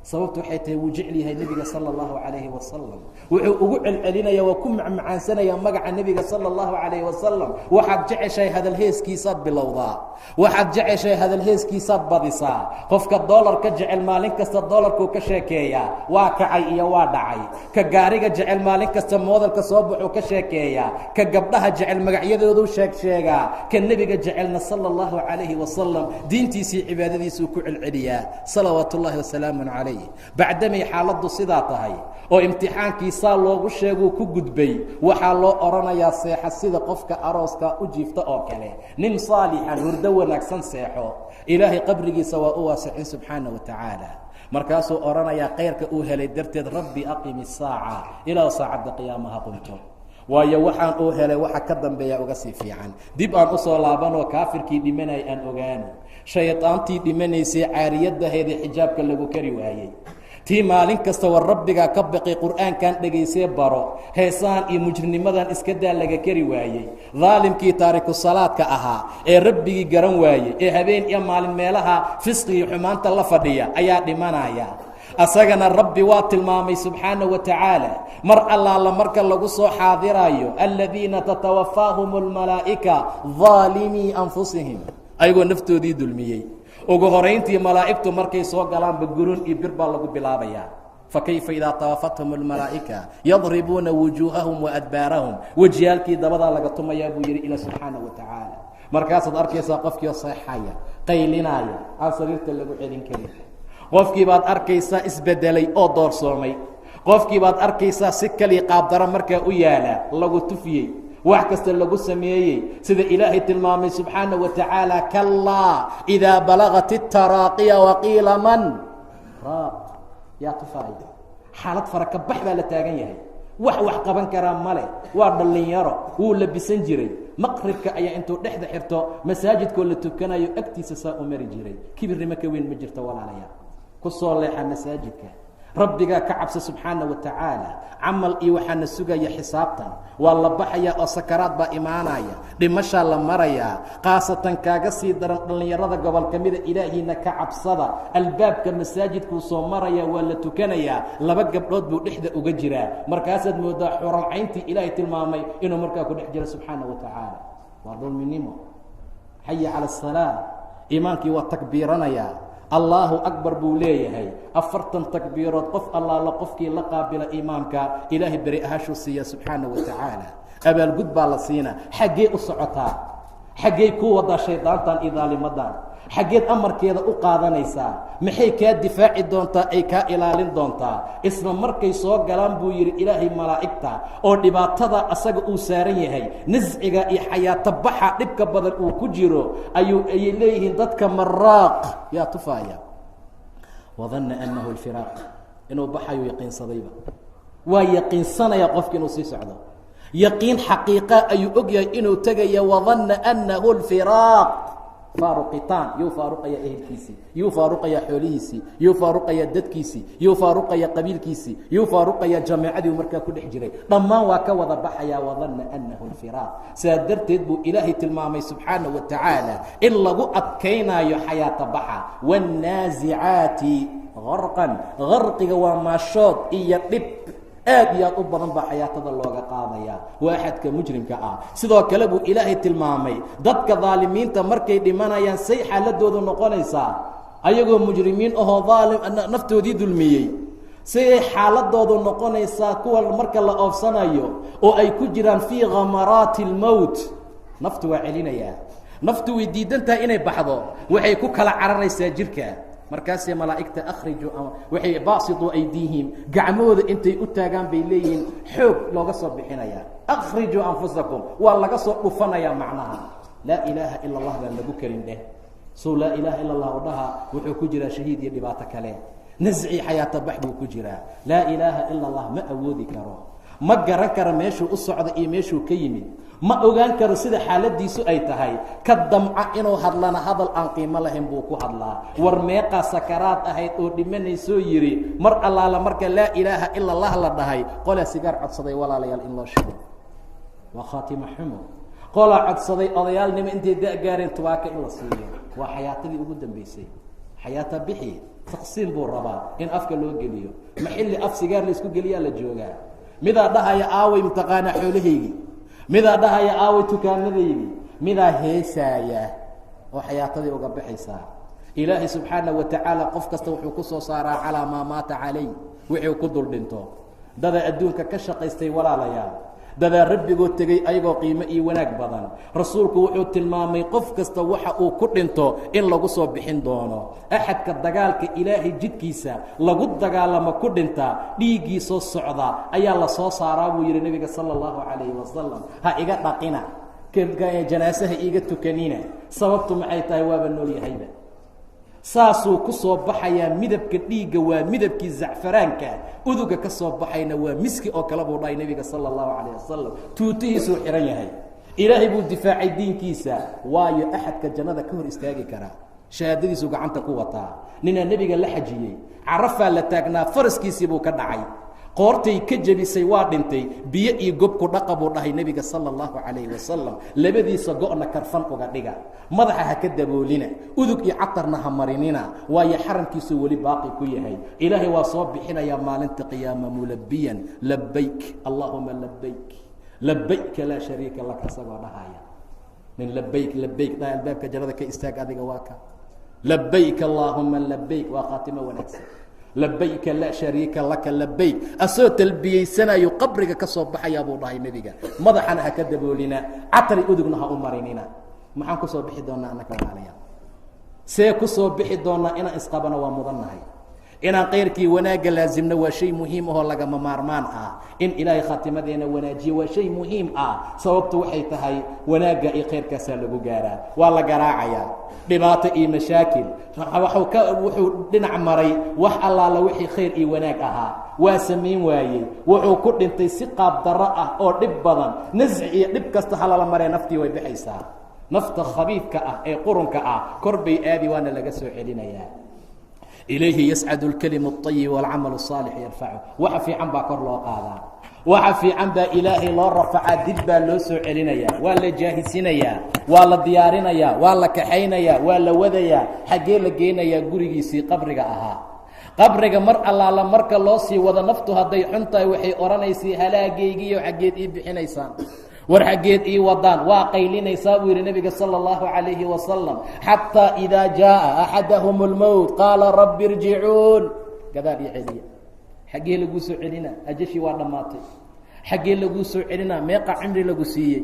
sababtu waxay tahay wuu jecel yahay nebiga sala allahu calayhi wasalam. wuxuu ugu celcelinaya, waa ku macmacaansanaya magaca nebiga sala allahu calayhi wasalam. waxaad jeceshahay hadalheeskiisaad bilowdaa, waxaad jeceshahay hadalheeskiisaad badisaa. qofka doolarka jecel maalin kasta doolarkuu ka sheekeeyaa, waa kacay iyo waa dhacay. ka gaariga jecel maalin kasta moodalka soo baxuu ka sheekeeyaa. ka gabdhaha jecel magacyadoodu sheegaa. ka nebiga jecelna sala allahu calayhi wasalam diintiisii cibaadadiisuu ku celceliyaa salawaatu ullahi wasalaamu calayh. bacdamay xaaladdu sidaa tahay oo imtixaankiisaa loogu sheeguu ku gudbay, waxaa loo odhanayaa seexa sida qofka arooska u jiifta oo kale. nin saalixan hurdo wanaagsan seexo, ilaahay qabrigiisa waa u waasicin subxaana wa tacaala. markaasuu odhanayaa khayrka uu helay darteed rabbi aqimi saaca ilaa saacadda qiyaamaha qumto. waayo waxaan uu helay waxa ka dambeeya uga sii fiican. dib aan usoo laabanoo kaafirkii dhimanay aan ogaano, shaydaantii dhimanaysay caariyadaheeda xijaabka lagu kari waayey, tii maalin kasta war rabbigaa ka baqi, qur'aankan dhegaysee baro, heesaan iyo mujrinimadan iska daa laga kari waayey, daalimkii taariku salaadka ahaa ee rabbigii garan waayey ee habeen iyo maalin meelaha fisqiga xumaanta la fadhiya ayaa dhimanaya. asagana rabbi waa tilmaamay subxaana wa tacaala mar allaala marka lagu soo xaadiraayo, aladiina tatawaffaahum اlmalaa'ika ظaalimii anfusihim, ayagoo naftoodii dulmiyey. ugu horayntii malaa'igtu markay soo galaanba gurun iyo bir baa lagu bilaabayaa. fakayfa idaa tawafathum اlmalaa'ika yadribuuna wujuuhahum waadbaarahum, wejiyaalkii dabadaa laga tumayaa buu yidhi ila subxaana wa tacaala. markaasaad arkaysaa qofkiio seexaya, qaylinaaya, aan sariirta lagu celin karin. qofkii baad arkaysaa isbedelay oo doorsoomay. qofkii baad arkaysaa si kalii qaabdara markaa u yaala, lagu tufiyey, wax kasta lagu sameeyey. sida ilaahay tilmaamay subxaana wa tacaala, kalaa idaa balagat اtaraaqiya waqiila man raaq. yaa tufaaya, xaalad fara ka bax baa la taagan yahay. wax qaban karaa male, waa dhalinyaro, wuu labisan jiray. maqribka ayaa intuu dhexda xirto masaajidkoo la tukanayo agtiisa saa u mari jiray. kibirnimo ka weyn ma jirto walaalayaal. ku soo leexa masaajidka, rabbigaa ka cabsa subxaana wa tacaala. camal iyo waxaana sugaya xisaabtan, waa la baxayaa oo sakaraad baa imaanaya, dhimashaa la marayaa. khaasatan kaaga sii daran dhallinyarada gobol ka mida, ilaahiina ka cabsada. albaabka masaajidkuu soo maraya, waa la tukanayaa, 2 gabdhood buu dhexda uga jiraa. markaasaad moodaa xuralcayntii ilaahay tilmaamay inuu markaa ku dhex jiro subxaana wa tacaala. waa dulminimo. xaya cala asalaa, iimaankii waa takbiiranayaa, allaahu akbar buu leeyahay. 40 takbiirood qof allaala qofkii la qaabila imaamka ilaahay beri ahaashuu siiya subxaana wa tacaala. abaalgud baa la siina. xaggee u socotaa? xaggey ku wadaa shaydaantan iyo daalimadan? xaggeed amarkeeda u qaadanaysaa? maxay kaa difaaci doontaa, ay kaa ilaalin doontaa? isla markay soo galaan buu yidhi ilaahay malaa'igta oo dhibaatada asaga uu saaran yahay, nasciga iyo xayaato baxa dhibka badan uu ku jiro, ayay leeyihiin dadka maraaq yaa tufaaya. wadanna annahu alfiraaq, inuu baxayo yaqiinsadayba. waa yaqiinsanaya qofki inuu sii socdo. yaqiin xaqiiqa ayuu og yahay inuu tegaya. wadanna annahu alfiraaq, faaruqitaan. yuu faaruqayaa ehelkiisii, yuu faaruqayaa xoolihiisii, yuu faaruqayaa dadkiisii, yuu faaruqayaa qabiilkiisii, yuu faaruqayaa jameecadii markaa ku dhex jiray. dhammaan waa ka wada baxayaa. wadanna annahu alfiraaq. sidaa darteed buu ilaahay tilmaamay subxaana wa tacaala in lagu adkaynaayo xayaata baxa. waannaasicaati garqan, garqiga waa maashood iyo dhib aad iyo aad u badan baa xayaatada looga qaadaya. waa axadka mujrimka ah. sidoo kale buu ilaahay tilmaamay dadka daalimiinta markay dhimanayaan say xaaladoodu noqonaysaa, ayagoo mujrimiin ahoo aalim naftoodii dulmiyey. siday xaaladoodu noqonaysaa kuwa marka la oofsanayo oo ay ku jiraan fii khamaraati اlmowt. naftu waa celinayaa, naftu way diidantahay inay baxdo, waxay ku kala cararaysaa jirka. markaasee malaa'igta akhriju, waxay baasiduu aydiihim, gacmahooda intay u taagaan bay leeyihiin xoog looga soo bixinayaa. akhrijuu anfusakum, waa laga soo dhufanayaa. macnaha laa ilaaha ila allah baan lagu karin dheh. sow laa ilaaha ila allah u dhaha wuxuu ku jiraa shahiid iyo dhibaato kale. nasci xayaata bax buu ku jiraa. laa ilaaha ila allah ma awoodi karo, ma garan karo meeshuu u socda iyo meeshuu ka yimid, ma ogaan karo sida xaaladiisu ay tahay. ka damca inuu hadlana hadal aan qiimo lahayn buu ku hadlaa. war meeqaa sakaraad ahayd oo dhimanaysoo yidhi mar allaala marka laa ilaaha ila allah la dhahay, qolaa sigaar codsaday walaalayaal in loo shigo. waa khaatima xumo. qolaa codsaday odayaalnimo intay da-gaareen tubaaka in la siiyo. waa xayaatadii ugu dambaysay. xayaata bixi taqsiim buu rabaa in afka loo geliyo. ma xilli af sigaar laysku geliyaa la joogaa? midaa dhahaya aaway mataqaanaa xoolahaygi, midaa dhahaya aaway tukaanadaydi, midaa heesaaya oo xayaatadii uga baxaysaa. ilaahay subxaana wa tacaala qof kasta wuxuu ku soo saaraa calaa maa maata calay, wixii ku dul dhinto. dadaa adduunka ka shaqaystay walaalayaal, dadaa rabbigoo tegey ayagoo qiimo iyo wanaag badan. rasuulku wuxuu tilmaamay qof kasta waxa uu ku dhinto in lagu soo bixin doono. axadka dagaalka ilaahay jidkiisa lagu dagaalamo ku dhinta, dhiiggii soo socda ayaa la soo saaraa buu yidhi nebiga sala allahu calayhi wasalam. ha iga dhaqina, janaasaha iiga tukanina. sababtu maxay tahay? waaba nool yahayba. saasuu ku soo baxayaa. midabka dhiigga waa midabkii zacfaraanka, uduga ka soo baxayna waa miski oo kale buu dhahay nebiga sala allahu calayh wasalam. tuutihiisuu xihan yahay. ilaahay buu difaacay diinkiisa. waayo axadka jannada ka hor istaagi karaa, shahaadadiisuu gacanta ku wataa. ninaa nebiga la xajiyey, carafaa la taagnaa, faraskiisii buu ka dhacay, qoortay ka jebisay, waa dhintay. biyo iyo gobku dhaqa buu dhahay nebiga sala allahu calayhi wasalam. labadiisa go-na karfan uga dhiga, madaxa ha ka daboolina, udug iyo catarna ha marinina, waayo xaramkiisuu weli baaqi ku yahay. ilaahay waa soo bixinayaa maalinta qiyaama mulabiyan labayk allahuma labayk, labayka laa shariika laka, isagoo dhahaya. nin labayk labayk dha albaabka jannada ka istaag, adiga waa ka labayk allahuma labayk. waa khaatimo wanaagsan. labayka laa shariika laka labayk, asoo talbiyeysanayo qabriga ka soo baxayaa buu dhahay nebiga. madaxana ha ka daboolina, catari udugna ha u marinina. maxaan ku soo bixi doonaa annaka walaalayaal? see ku soo bixi doonaa? inaan isqabana waa mudannahay, inaan khayrkii wanaagga laasimno waa shay muhiim ahoo lagama maarmaan ah. In ilaahay khaatimadeena wanaajiyo waa shay muhiim ah. Sababtu waxay tahay wanaagga iyo khayrkaasaa lagu gaaraa. Waa la garaacayaa dhibaato iyo mashaakil, wuxuu dhinac maray wax allaala wixii khayr iyo wanaag ahaa waa samayn waayey. Wuxuu ku dhintay si qaab darro ah oo dhib badan. nasci iyo dhib kasta halala maree naftii way bixaysaa. nafta khabiidka ah ee qurunka ah kor bay aadi waana laga soo celinayaa. ilayhi yascadu اlkalimu الطayib wاlcamalu الصaalix yarfacu. waxa fiican baa kor loo qaadaa, waxa fiican baa ilaahay loo rafacaa, dib baa loo soo celinayaa, waa la jaahisinayaa, waa la diyaarinayaa, waa la kaxaynayaa, waa la wadayaa. xaggee la geynayaa? gurigiisii qabriga ahaa. qabriga mar allaala marka loo sii wado naftu hadday xun tahay waxay odhanaysay halaagaygiiyo xaggeed ii bixinaysaan, war xaggeed ii wadaan. waa qaylinaysaa buu yidhi nebiga salى اllahu عalayhi wasalam, xataa idaa jaءa axadahum اlmowt qaala rabbi irjicuun. gadaal io celiya. xaggee laguu soo celinaa? ajashii waa dhammaatay. xaggee laguu soo celinaa? meeqa cimri lagu siiyey?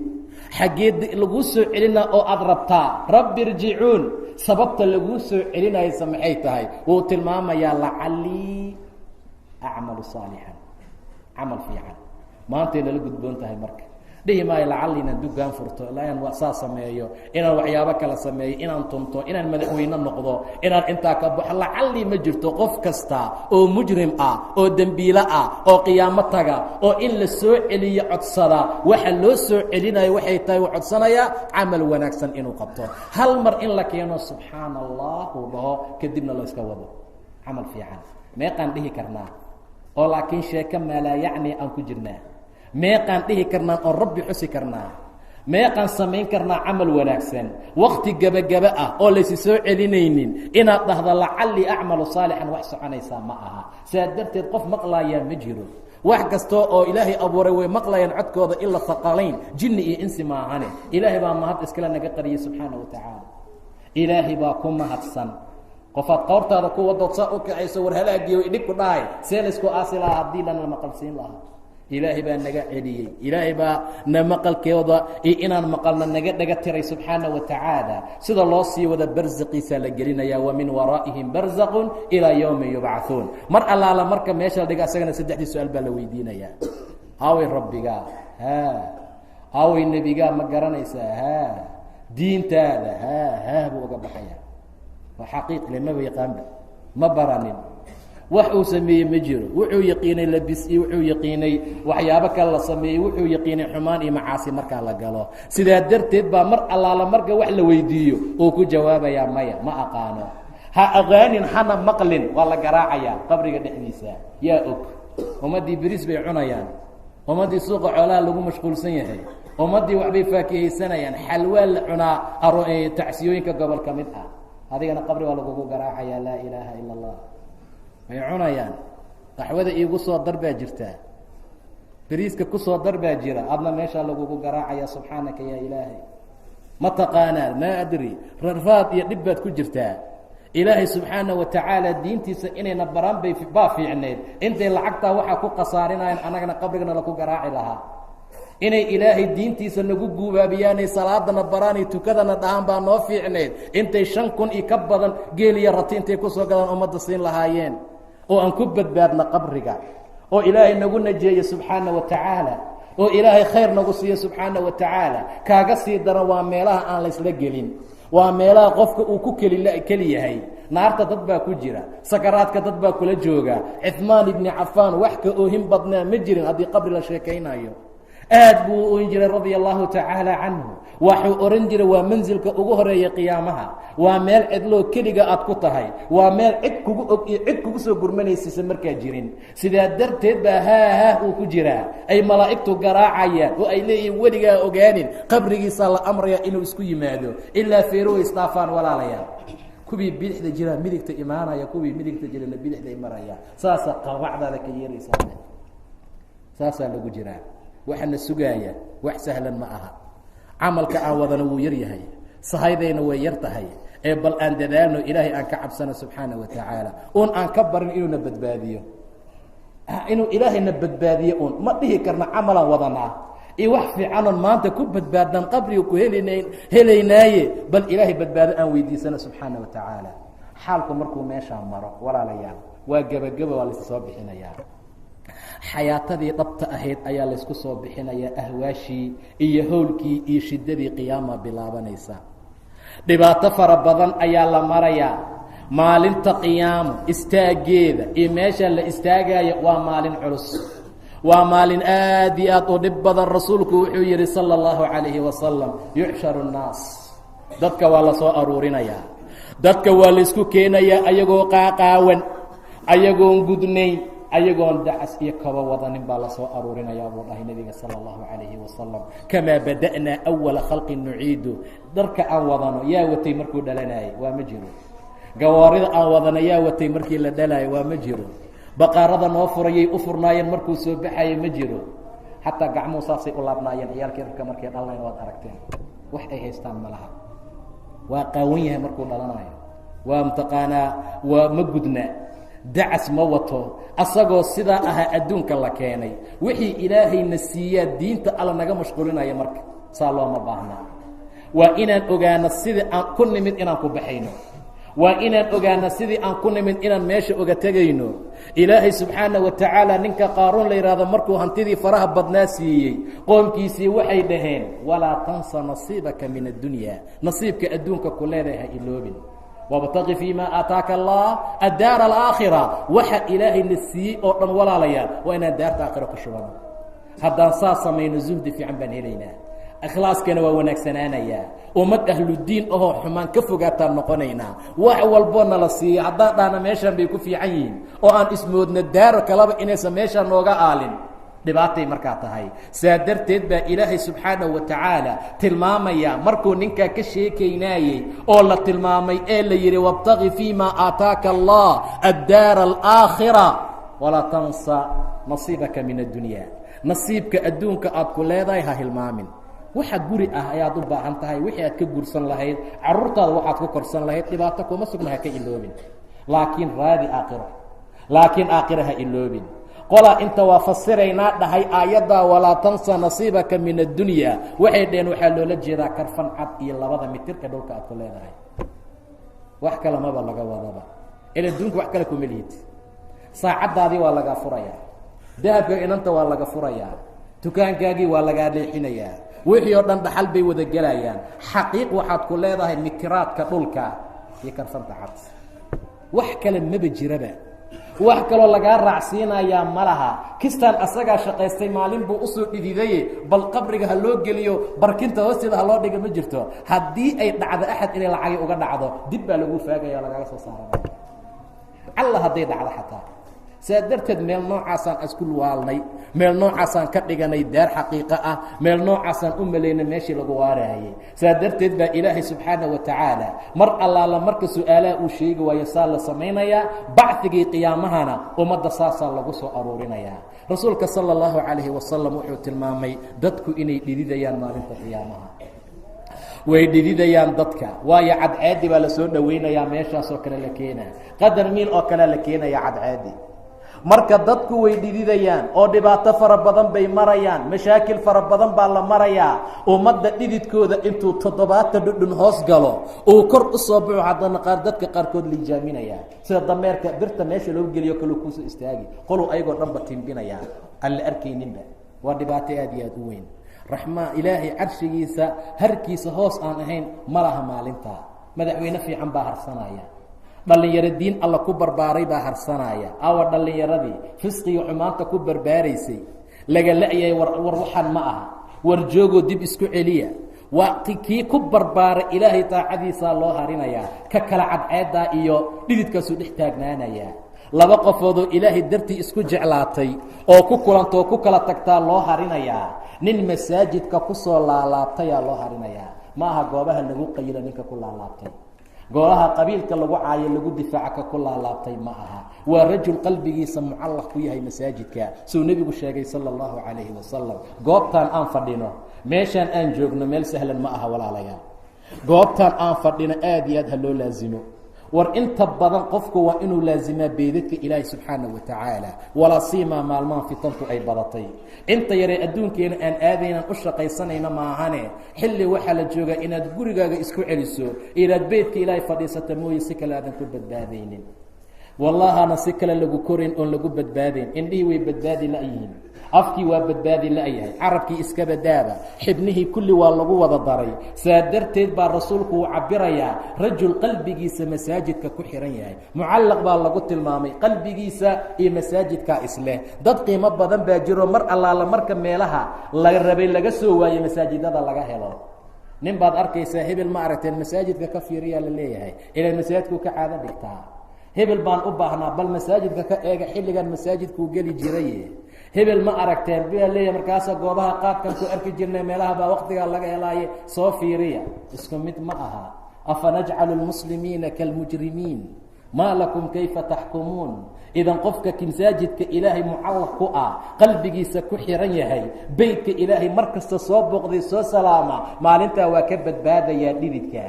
xaggee laguu soo celinaa oo aada rabtaa? rabbi irjicuun. sababta laguu soo celinaysa maxay tahay? wuu tilmaamayaa lacalii acmalu saalixan, camal fiican. maantay nala gudboon tahay marka. dhihi maayo lacalli inaan dugaan furto, inaan saa sameeyo, inaan waxyaabo kala sameeyo, inaan tunto, inaan madaxweyne noqdo, inaan intaa ka baxo. lacalli ma jirto. qof kasta oo mujrim ah, oo dembiilo ah, oo qiyaamo taga, oo in la soo celiyo codsada, waxa loo soo celinayo waxay tahay uu codsanayaa camal wanaagsan inuu qabto. hal mar in la keeno subxaana allah uu dhaho, kadibna la iska wado camal fiican. meeqaan dhihi karnaa oo laakiin sheeko maalaa yacni aan ku jirnaa? meeqaan dhihi karnaa oon rabbi xusi karnaa? meeqaan samayn karnaa camal wanaagsan wakti gebagaba ah oo laysi soo celinaynin inaad dhahdo lacalli acmalu saalixan? wax soconaysaa ma aha. saa darteed qof maqlaayaa ma jiro. wax kastoo oo ilaahay abuuray way maqlayaan codkooda ila haqalayn, jinni iyo insi maahane. ilaahay baa mahad iskale naga qariyey subxaana wa tacaala. ilaahay baa ku mahadsan. qofaad qoortaada ku wadood saa u kacayso, war halaagiyo idhib ku dhahay, see laysku aasi lahaa haddii lana maqalsiin lahaa. ilaahay baa naga celiyey. ilaahay baa na maqalkeeda iyo inaan maqalna naga dhaga tiray subxaana wa tacaala. sida loo sii wada barsaqiisaa la gelinayaa. wa min waraa'ihim barzaqun ilaa yowmi yubcahuun. mar allaala marka meesha la dhiga asagana saddexdii su-aal baa la weydiinayaa. aaway rabbigaa? aaway nebigaa? ma garanaysaa? diintaada? buu uga baxaya. waa xaqiiqle maba yaqaanba, ma baranin. wax uu sameeyey ma jiro. wuxuu yaqiinay labis iyo wuxuu yaqiinay waxyaabo kale la sameeyey, wuxuu yaqiinay xumaan iyo macaasi markaa la galo. sidaa darteed baa mar allaala marka wax la weydiiyo uu ku jawaabayaa maya, ma aqaano. ha aqaanin, hana maqlin. waa la garaacayaa qabriga dhexdiisa. yaa og. ummaddii beriis bay cunayaan, ummaddii suuqa xoolaha lagu mashquulsan yahay, ummaddii waxbay faakihaysanayaan, xalwaa la cunaa tacsiyooyinka gobol ka mid ah. adigana qabri waa lagugu garaacayaa. laa ilaaha ila allah. way cunayaan. qaxwada iigu soo dar baa jirtaa, beriiska ku soo dar baa jira, adna meeshaa lagugu garaacaya. subxaanaka yaa ilaahay. ma taqaanaan? maa adri. rarfaad iyo dhib baad ku jirtaa. ilaahay subxaana wa tacaala diintiisa inayna baraan baa fiicneed. intay lacagtaa waxaa ku khasaarinayaan, annagana qabrigana laku garaaci lahaa. inay ilaahay diintiisa nagu guubaabiyaanay salaadana baraanay tukadana dhahaan baa noo fiicneed. intay 5 kun iyo ka badan geel iyo rati intay ku soo gadaan ummadda siin lahaayeen, oo aan ku badbaadna qabriga, oo ilaahay nagu najeeyo subxaana wa tacaala, oo ilaahay khayr nagu siiyo subxaana wa tacaala. kaaga sii daran waa meelaha aan laysla gelin, waa meelaha qofka uu ku keli yahay. naarta dad baa ku jira, sakaraadka dad baa kula jooga. Cuthmaan ibni Cafaan wax ka oohin badnaa ma jirin haddii qabri la sheekaynayo. aad buu u oran jiray radia allahu tacaala canhu. waxuu oran jiray waa mansilka ugu horeeya qiyaamaha. waa meel cidloo keliga aad ku tahay. waa meel cid kugu og iyo cid kugu soo gurmanaysiisa markaa jirin. sidaa darteed baa haah uu ku jiraa. ay malaa'igtu garaacayaan oo ay leeyihiin weligaa ogaanin. qabrigiisaa la amraya inuu isku yimaado ilaa feeruhu isdhaafaan. walaalayaal, kuwii bidixda jira midigta imaanaya, kuwii midigta jirana bidixda imaraya. saasaa qawacdaada ka yeeraysaa. saasaa lagu jiraa. waxaana sugaaya wax sahlan ma aha. camalka aan wadana wuu yar yahay, sahaydayna way yar tahay. ee bal aan dadaalno, ilaahay aan ka cabsano subxaana wa tacaala. un aan ka barin inuuna badbaadiyo, inuu ilaahayna badbaadiyo. un ma dhihi karna camalaan wadanaa iyo wax fiicanoon maanta ku badbaadnaan qabriga ku helaynaaye, bal ilaahay badbaado aan weydiisano subxaana wa tacaala. xaalku markuu meeshaa maro, walaalayaal, waa gebageba waa laysu soo bixinayaa xayaatadii dhabta ahayd ayaa laysku soo bixinayaa ahwaashii iyo howlkii iyo shiddadii qiyaama bilaabanaysa dhibaato fara badan ayaa la marayaa maalinta qiyaamo istaaggeeda iyo meesha la istaagaayo waa maalin culus waa maalin aad iyo aad u dhib badan rasuulku wuxuu yidhi salى اllahu عalayhi wasalam yuxsharu الnaas dadka waa la soo aruurinayaa dadka waa laysku keenayaa ayagoo qaaqaawan ayagoon gudnayn ayagoon dacas iyo kaba wadanin baa la soo aruurinayaa buu dhahay nebiga salى اllahu عalayhi wasalam kamaa bada'naa أwala khalqi nuciidu dharka aan wadano yaa watay markuu dhalanayay waa ma jiro gawaarida aan wadano yaa watay markii la dhalayo waa ma jiro baqaarada noo furayay u furnaayeen markuu soo baxayo ma jiro xataa gacmuhu saasay u laabnaayeen ciyaalkii rarka markay dhalanayn waad aragteen wax ay haystaan ma laha waa qaawan yahay markuu dhalanayo waa mataqaanaa waa ma gudna dacas ma wato asagoo sidaa ahaa adduunka la keenay wixii ilaahayna siiyaa diinta alla naga mashquulinaya marka saa looma baahna waa inaan ogaano sidii aan ku nimid inaan ku baxayno waa inaan ogaana sidii aan ku nimid inaan meesha oga tegayno ilaahay subxaana wa tacaala ninka qaaruun la yidhaahdo markuu hantidii faraha badnaa siiyey qoomkiisii waxay dhaheen walaa tansa nasiibaka min addunya nasiibka adduunka ku leedahay ha iloobin wabtaqi fii ma aataaka allah addaara alaakhira waxa ilaahayna siiyey oo dhan walaalayaal waa inaan daarta aakhira ku shubano haddaan saa samayno zuhdi fiican baan helaynaa ikhlaaskana waa wanaagsanaanayaa ummad ahludiin ahoo xumaan ka fogaataan noqonaynaa wax walboo nala siiya haddaan dhahna meeshaan bay ku fiican yihiin oo aan ismoodna daaro kalaba inaysan meeshaan nooga aalin dhibaatay markaa tahay saa darteed baa ilaahay subxaanahu wa tacaala tilmaamaya markuu ninkaa ka sheekaynaayey oo la tilmaamay ee la yidhi wabtaqi fii ma aataaka allah addaara alaakhira walaa tansa nasiibaka min addunya nasiibka adduunka aad ku leedahay ha hilmaamin waxa guri ah ayaad u baahan tahay wixii aad ka guursan lahayd carruurtaada waxaad ku korsan lahayd dhibaato kuma sugna ha ka iloobin laakiin raadi aakhira ha iloobin qolaa inta waa fasiraynaa dhahay aayaddaa walaa tansa nasiibaka min addunya waxay dhaheen waxaa loola jeedaa karfan cad iyo 2 mitirka dhulka aad ku leedahay wax kale maba laga wadaba ila adduunka wax kale kuma lihid saacaddaadii waa laga furayaa dahabka inanta waa laga furayaa dukaankaagii waa lagaa leexinayaa wixii oo dhan dhaxal bay wada gelayaan xaqiiq waxaad ku leedahay mitiraadka dhulka iyo karfanta cad wax kale maba jiraba wax kaloo lagaa raacsiinayaa ma laha kistaan asagaa shaqaystay maalin buu usoo dhididaye bal qabriga ha loo geliyo barkinta hoosteeda ha loo dhiga ma jirto haddii ay dhacdo axad inay lacagi uga dhacdo dib baa lagu faagaya lagaga soo saaranaya alla hadday dhacdo xataa saa darteed meel noocaasaan isku waalnay meel noocaasaan ka dhiganay daar xaqiiqo ah meel noocaasaan u malaynay meeshii lagu waaraayey saa darteed baa ilaahay subxaana wa tacaala mar allaala marka su-aalaha uu sheegi waayo saa la samaynayaa bacdigii qiyaamahana ummadda saasaa lagu soo aruurinayaa rasuulka sala allahu calayhi wasalam wuxuu tilmaamay dadku inay dhididayaan maalinta qiyaamaha way dhididayaan dadka waayo cadceedi baa la soo dhowaynayaa meeshaasoo kale la keenaa qadar miil oo kale la keenaya cadceedi marka dadku way dhididayaan oo dhibaato fara badan bay marayaan mashaakil fara badan baa la marayaa ummadda dhididkooda intuu 7 dhudhun hoos galo uu kor u soo baxo haddana dadka qaarkood liijaaminayaa sida dameerka birta meesha loo geliyo kaluu kuusoo istaagi qoluu ayagoo dhanba timbinayaa aan la arkayninba waa dhibaato aad iyo aad u weyn raxmaa ilaahay carshigiisa harkiisa hoos aan ahayn ma laha maalintaa madaxweyne fiican baa harsanaya dhalinyaro diin alla ku barbaaray baa harsanaya awa dhalinyaradii fisqiga xumaanta ku barbaaraysay laga la-yahay war waxaan ma aha war joogoo dib isku celiya waa kii ku barbaaray ilaahay taacadiisaa loo harinayaa ka kala cadceedaa iyo dhididkaasuu dhex taagnaanayaa 2 qofoodoo ilaahay dartii isku jeclaatay oo ku kulantoo ku kala tagtaa loo harinayaa nin masaajidka ku soo laalaabtayaa loo harinayaa ma aha goobaha lagu qayilo ninka ku laalaabtay goobaha qabiilka lagu caayo lagu difaaca ka ku laalaabtay ma aha waa rajul qalbigiisa mucallaq ku yahay masaajidka suu nebigu sheegay sala allahu calayhi wasalam goobtaan aan fadhino meeshaan aan joogno meel sahlan ma aha walaalayaal goobtaan aan fadhino aad iyo aad ha loo laasimo war inta badan qofku waa inuu laazimaa beedadka ilaahay subxaanaه wa tacaala walaa siimaa maalmahan fitantu ay badatay inta yaree adduunkeena aan aadaynaan u shaqaysanayno maahane xilli waxaa la joogaa inaad gurigaaga isku celiso inaad beydka ilaahay fadhiisata mooye si kale aadan ku badbaadaynin wallahana si kale lagu korin oon lagu badbaadeen. indhihii way badbaadi la-yihiin, afkii waa badbaadi la-yahay, carabkii iska badaaba, xibnihii kulli waa lagu wada daray. saa darteed baa rasuulku uu cabirayaa rajul qalbigiisa masaajidka ku xihan yahay. mucallaq baa lagu tilmaamay, qalbigiisa iyo masaajidkaa isleh. dad qiimo badan baa jiro mar allaala marka meelaha la rabay laga soo waayo masaajidada laga helo. nin baad arkaysaa hebel ma aragteen masaajidka ka fiiriyaa la leeyahay, ilaa masaajidku ka caado dhigtaa. hebel baan u baahnaa, bal masaajidka ka eega xilligan masaajidkuu geli jiray. hebel ma aragteen baa leeyahay, markaasa goobaha qaadkan ku arki jirnay, meelaha baa waqtigaa laga helaaye, soo fiiriya. isku mid ma aha. afanajcalu lmuslimiina kalmujrimiin maa lakum kayfa taxkumuun. idan qofka masaajidka ilaahay mucallaq ku ah, qalbigiisa ku xihan yahay, beytka ilaahay mar kasta soo booqday, soo salaama, maalintaa waa ka badbaadayaa dhididka.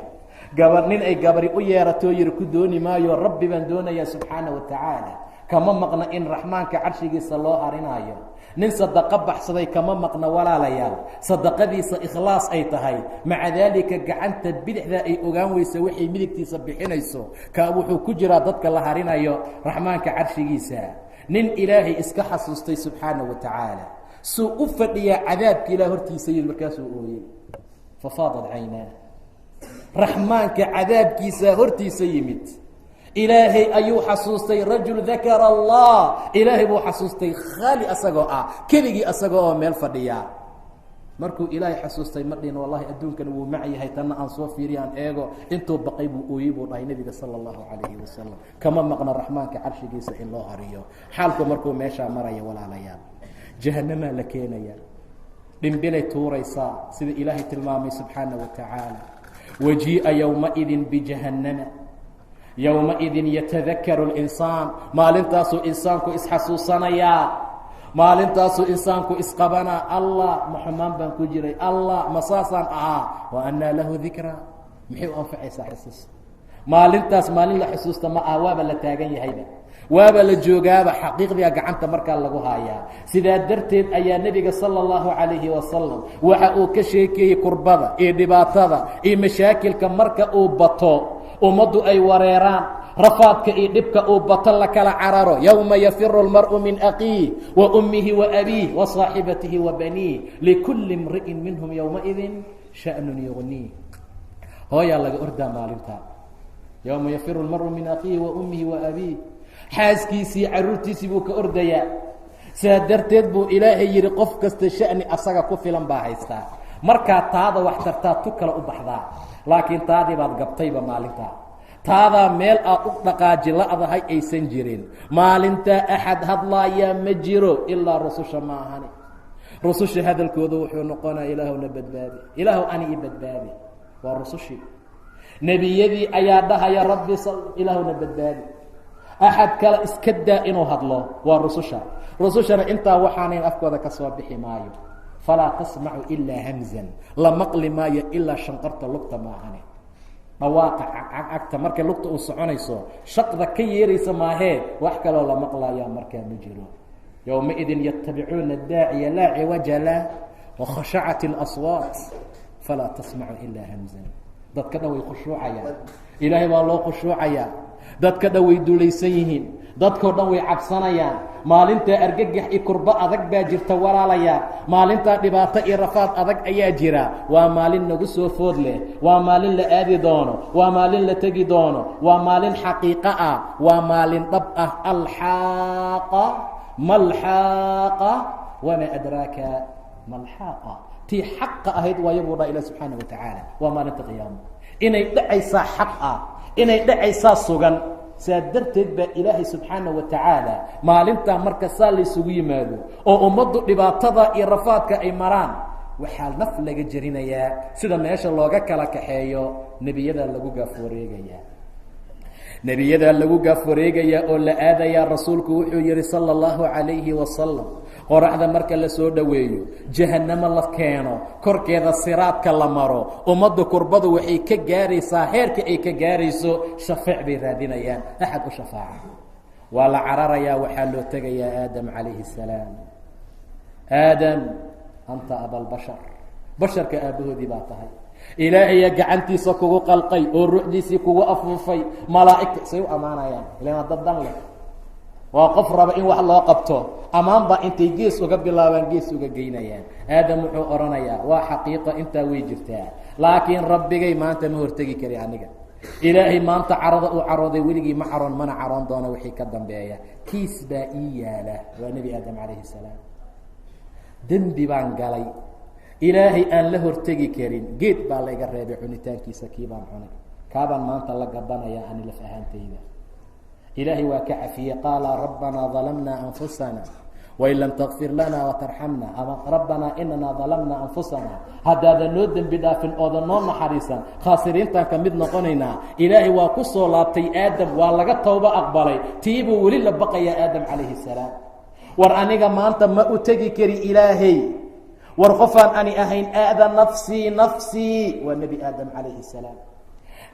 nin ay gabari u yeeratoo yiri ku dooni maayo, rabbi baan doonayaa subxaana wa tacaala. kama maqna in raxmaanka carshigiisa loo harinaayo. nin sadaqo baxsaday kama maqna walaalayaal, sadaqadiisa ikhlaas ay tahay, maca daalika gacanta bidixda ay ogaan weysa waxay midigtiisa bixinayso, kaa wuxuu ku jiraa dadka la harinayo raxmaanka carshigiisa. nin ilaahay iska xasuustay subxaana wa tacaala, suu u fadhiyaa cadaabka ilaah hortiisa yid, markaasuu ooyey, fafaadad caynaa. raxmaanka cadaabkiisa hortiisa yimid. ilaahay ayuu xasuustay, rajul dakara allah, ilaahay buu xasuustay khaali asagoo ah, keligii asagoo oo meel fadhiya. markuu ilaahay xasuustay ma dhihin wallahi adduunkan wuu mac yahay, tanna aan soo fiiriya aan eego. intuu baqay buu ooyey buu dhahay nebiga sala allahu calayhi wasalam. kama maqna raxmaanka carshigiisa in loo hariyo. xaalku markuu meeshaa maraya walaalayaal, jahanamaa la keenaya, dhimbilay tuuraysaa sida ilaahay tilmaamay subxaana wa tacaala. wajii'a yowmaidin bijahannama yowmaidin yatadakaru linsaan. maalintaasuu insaanku isxasuusanayaa, maalintaasuu insaanku isqabanaa. allah ma xumaan baan ku jiray, allah ma saasaan ahaa. wa annaa lahu dikra, maxay u anfacaysaa xusuus? maalintaas maalin la xusuusta ma aha, waaba la taagan yahayba, waaba la joogaaba, xaqiiqdiga gacanta markaa lagu haayaa. sidaa darteed ayaa nebiga sala allahu calayhi wasalam waxa uu ka sheekeeyey kurbada iyo dhibaatada iyo mashaakilka marka uu bato, ummaddu ay wareeraan, rafaadka iyo dhibka uu bato la kala cararo. yowma yafiru lmar'u min aqiih wa ummihi wa abiih wa saaxibatihi wa baniih likulli imri'in minhum yowmaidin sha'nun yugniih. hooyaa laga ordaa maalintaa. yowma yafiru lmar'u min aqiihi wa ummihi wa abiih. xaaskiisii caruurtiisii buu ka ordayaa. saa darteed buu ilaahay yidhi qof kasta sha'ni asaga ku filan baa haystaa. markaa taada wax tartaa tu kale u baxdaa, laakiin taadii baad gabtayba maalintaa. taadaa meel aad u dhaqaaji la-dahay aysan jirin. maalintaa axad hadlaayaa ma jiro ilaa rususha ma ahani. rususha hadalkooda wuxuu noqonaya ilaahwna badbaadi, ilaahw ani i badbaadi. waa rusushii. nebiyadii ayaa dhahaya rabbi ilaahwna badbaadi. axad kale iska daa inuu hadlo, waa rususha. rusushana intaa waxaanayn afkooda ka soo bixi maayo. falaa tasmacu ilaa hamzan, la maqli maayo ilaa shanqarta lugta maahane. dhawaaqa cagcagta markay lugta uu soconayso, shaqda ka yeeraysa maahee wax kaloo la maqlayaa markaa ma jiro. yowmaidin yatabicuuna daaciya laa ciwaja lah wakhashacat اlaswaat falaa tasmacu ilaa hamzan. dadka dhan way khushuucayaan, ilaahay baa loo khushuucayaa. dadka dhan way dulaysan yihiin, dadkao dhan way cabsanayaan. maalintaa argagax iyo kurbo adag baa jirta walaalayaa. maalintaa dhibaato iyo rafaad adag ayaa jira. waa maalin nagu soo food leh, waa maalin la aadi doono, waa maalin la tegi doono, waa maalin xaqiiqo ah, waa maalin dhab ah. alxaaqa malxaaqa wamaa adraaka malxaaqa. tii xaqa ahayd waa yabuu dha ilah subxaana wa tacaala. waa maalinta qiyaamo, inay dhacaysaa xaq ah, inay dhacaysaa sugan. saa darteed baa ilaahay subxaana wa tacaala maalintaa marka saa laysugu yimaado oo ummaddu dhibaatada iyo rafaadka ay maraan, waxaa naf laga jerinayaa. sida meesha looga kala kaxeeyo, nebiyadaa lagu gaaforeegayaa. nebiyadaa lagu gaaforeegayaa oo la aadayaa. rasuulku wuxuu yihi sala allahu calayhi wasalam, qoraxda marka la soo dhoweeyo, jahannamo la keeno, korkeeda siraadka la maro, ummadda kurbadu waxay ka gaaraysaa heerka ay ka gaarayso, shafeec bay raadinayaan, axad u shafaaca. waa la cararayaa, waxaa loo tegayaa aadam calayhi salaam. aadam anta abalbashar, basharka aabbahoodii baa tahay. ilaahaya gacantiisa kugu qalqay oo ruuxdiisii kugu afuufay malaa'igta say u ammaanayaan ilaan dad dan leh waa qof raba in wax loo qabto ammaan baa intay gees uga bilaabaan gees uga geynayaan aadam wuxuu odhanayaa waa xaqiiqo intaa way jirtaa laakiin rabbigay maanta ma hortegi kari aniga ilaahay maanta carada uu carooday weligii ma caroon mana caroon doono wixii ka dambeeya kiis baa ii yaala waa nebi aadam calayhi salaam dembi baan galay ilaahay aan la hortegi karin geed baa layga reebay cunitaankiisa kii baan cunay kaabaan maanta la gabanaya ani laf ahaantayda ilaahay waa ka cafiyey qaala rabbanaa dalamnaa anfusana wain lam takfir lana watarxamna ama rabbanaa inanaa dalamnaa anfusana haddaadan noo dembi dhaafin oodan noo naxariisan khaasiriintaan ka mid noqonaynaa ilaahay waa ku soo laabtay aadam waa laga towbo aqbalay tiibuu weli la baqayaa aadam calayhi salaam war aniga maanta ma u tegi kari ilaahay war qofaan ani ahayn aada nafsii nafsii waa nebi aadam calayhi salaam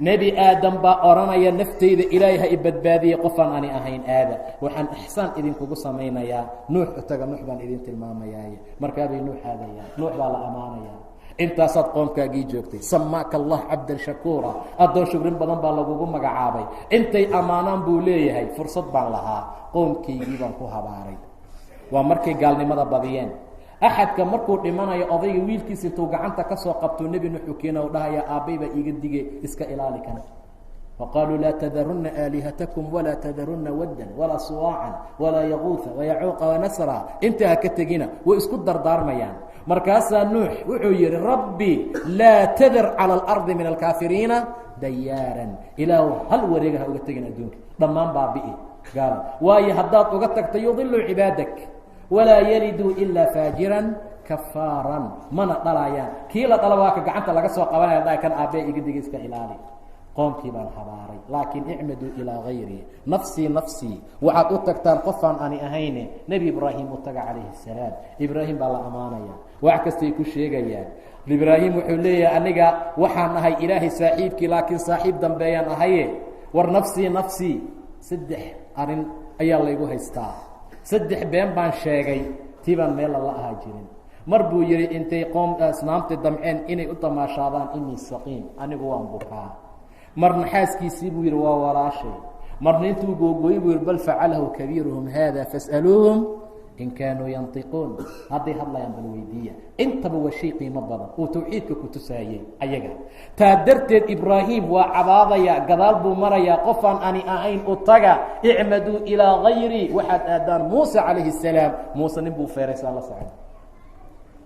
nebi aadam baa odhanaya naftayda ilaahay ha i badbaadiyey qofaan ani ahayn aada waxaan ixsaan idinkugu samaynayaa nuux utaga nuux baan idin tilmaamayaaye markaabay nuux aadayaan nuux baa la ammaanayaa intaasaad qoomkaagii joogtay samaaka allah cabdan shakuura addoon shugrin badan baa lagugu magacaabay intay ammaanaan buu leeyahay fursad baan lahaa qoomkaygii baan ku habaaray waa markay gaalnimada badiyeen axadka markuu dhimanayo odayga wiilkiisa intuu gacanta ka soo qabtuu nebi nuxuu keena u dhahaya aabbay baa iiga dige iska ilaali kana faqaaluu laa tadarunna aalihatakum walaa tadarunna waddan walaa suwaacan walaa yaquuha wayacuuqa wanasra inta ha ka tegina way isku dardaarmayaan markaasaa nuux wuxuu yihi rabbi laa tadar cala alardi min alkaafiriina dayaaran ilaahu hal wareega ha uga tegin adduunka dhammaan baabi'i gaalo waayo haddaad uga tagta yudilu cibaadak walaa yaliduu ilaa faajiran kafaaran mana dhalayaan kii la dhala waa ka gacanta laga soo qabanaya dha kan aabbee iga diga iska ilaali qoomkii baan habaaray laakiin icmaduu ilaa gayri nafsii nafsii waxaad u tagtaan qofaan ani ahayne nebi ibraahim u taga calayhi salaam ibraahim baa la ammaanaya wax kastay ku sheegayaan ibraahim wuxuu leeyahay aniga waxaan ahay ilaahay saaxiibkii laakiin saaxiib dambeeyaan ahaye war nafsii nafsii 3 arin ayaa laygu haystaa 3 been baan sheegay tii baan meel la ahaa jirin mar buu yihi intay qoom asnaamta damceen inay u tamaashaadaan inii saqiim anigu waan bukaa marna xaaskiisii buu yihi waa walaashay marna intuu googooyey buu yihi bal facalahu kabiiruhum haada fas'aluuhum in kaanuu yantiquun hadday hadlayaan bal weydiiya intaba waa shay qiimo badan uu tawxiidka ku tusaayey ayaga taa darteed ibraahim waa cabaadaya gadaal buu marayaa qofaan ani ahayn u taga icmaduu ilaa gayri waxaad aadaan muuse calayhi salaam muuse nin buu feeraysaa la socda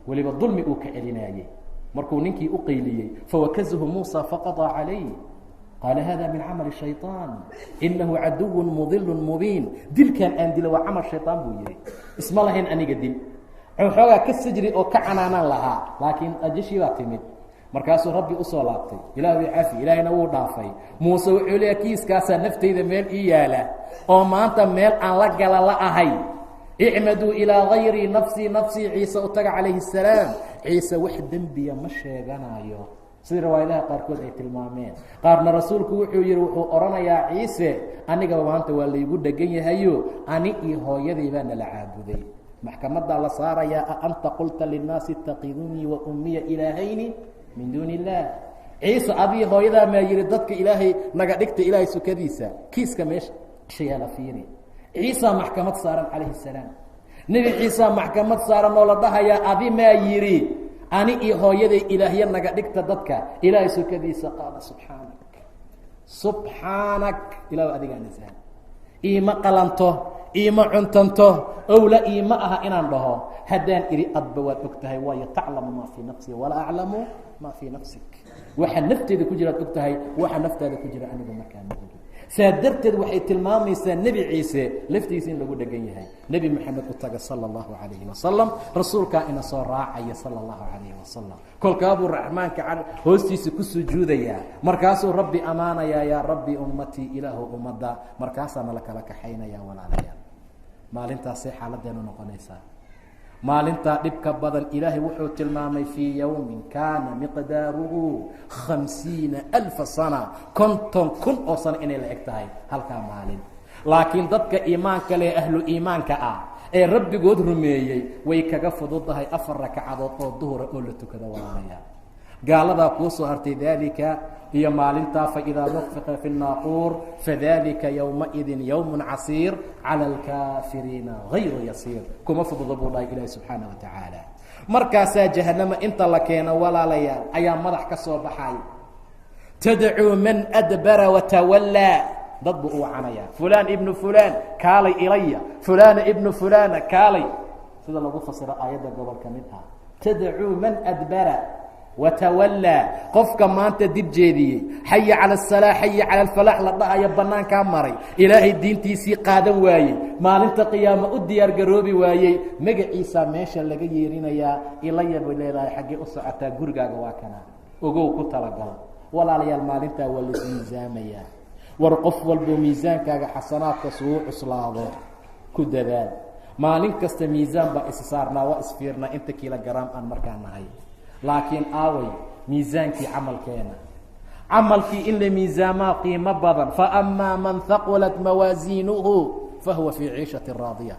weliba dulmi uu ka celinaayey markuu ninkii u qayliyey fawakazahu muusa faqadaa calayh qaala hada min camali shayطaan inahu caduw mudilu mubiin dilkan aan dilo waa camal shayطaan buu yihi isma lahayn aniga dil xoogaa ka sajri oo ka canaanaan lahaa laakiin ajashii baa timid markaasuu rabbi usoo laabtay ilaahu cafi ilaahayna wuu dhaafay muuse wuxuu leeya kiiskaasaa naftayda meel ii yaala oo maanta meel aan la gala la ahay icmaduu ilaa gayri nafsii nafsii ciise u taga calayhi الsalaam ciise wax dembiya ma sheeganayo sida riwaayadaha qaarkood ay tilmaameen qaarna rasuulku wuxuu yihi wuxuu odhanayaa ciise aniga maanta waa laygu dhegan yahayo ani iyo hooyaday baa nala caabuday maxkamadaa la saarayaa a anta qulta linnaasi ittaqiduunii wa ummiya ilaahayni min duuni illaah ciise adii hooyadaa maa yihi dadka ilaahay naga dhigta ilaahay sukadiisa kiiska meesha shayaa la fiiri ciisa maxkamad saaran calayhi الsalaam nebi ciisa maxkamad saaran oo la dhahayaa adi maa yihi ani iyo hooyaday ilaahya naga dhigta dadka ilaahay sukadiisa qaada subxaanak ilah adigaa nasahan iima qalanto iima cuntanto owla iima aha inaan dhaho haddaan idhi adba waad og tahay waayo taclamu maa fii nafsi walaa aclamu maa fii nafsik waxa nafteeda ku jiraad og tahay waxa naftaada ku jira anigu markaa ma ogi saa darteed waxay tilmaamaysaa nebi ciise laftiisa in lagu dhegan yahay nebi moxamed u taga sala allahu calayhi wasalam rasuulkaa ina soo raacaya sala allahu calayhi wasalam kolkaabuu raxmaanka hoostiisa ku sujuudayaa markaasuu rabbi ammaanayaa yaa rabbi ummatii ilaahu ummadda markaasaa nala kala kaxaynayaa walaalayaal maalintaasay xaaladeenu noqonaysaa maalintaa dhibka badan ilaahay wuxuu tilmaamay fii yowmin kaana miqdaaruhu 50,000 sana 50,000 oo sano inay la eg tahay halkaa maalin laakiin dadka iimaanka leh ahlu iimaanka ah ee rabbigood rumeeyey way kaga fududahay 4 ragcadood oo duhura oo la tukado walaalayaal gaaladaa kuu soo hartay daalika iyo maalintaa faidaa nufiqa fi الnaaquur fadalika ywmaئidi ywm casiir calى اlkaafiriina غayru yasiir kuma fududa buu dhahay ilaahi subxaanaه watacaala. markaasaa jahanamo inta la keeno walaalayaal ayaa madax ka soo baxay tadcuu man adbara watawallaa dad buu u wacanayaa fulaan ibnu fulaan kaalay ilaya fulaana ibnu fulaana kaalay sida lagu fasiro aayadda gobol ka mid ah tadcuu man adbara watawallaa qofka maanta dib jeediyey xaya cala asalaa xaya cala alfalaax la dhahayo bannaankaa maray ilaahay diintiisii qaadan waayey maalinta qiyaamo u diyaar garoobi waayey magaciisaa meesha laga yeerinayaa ilaya bay leedahay xaggee u socotaa gurigaaga waa kana ogow ku talagalo walaalayaal maalintaa waa las miisaamayaa war qof walbo miisaankaaga xasanaadka suu cuslaado ku dadaal maalin kasta miisaan baa is saarnaa waa isfiirnaa inta kilograam aan markaa nahay laakiin aaway miisaankii camalkeena camalkii in la miisaamaa qiimo badan faأmaa man haqulat mawaasiinuhu fahuwa fii ciishaةi raadiya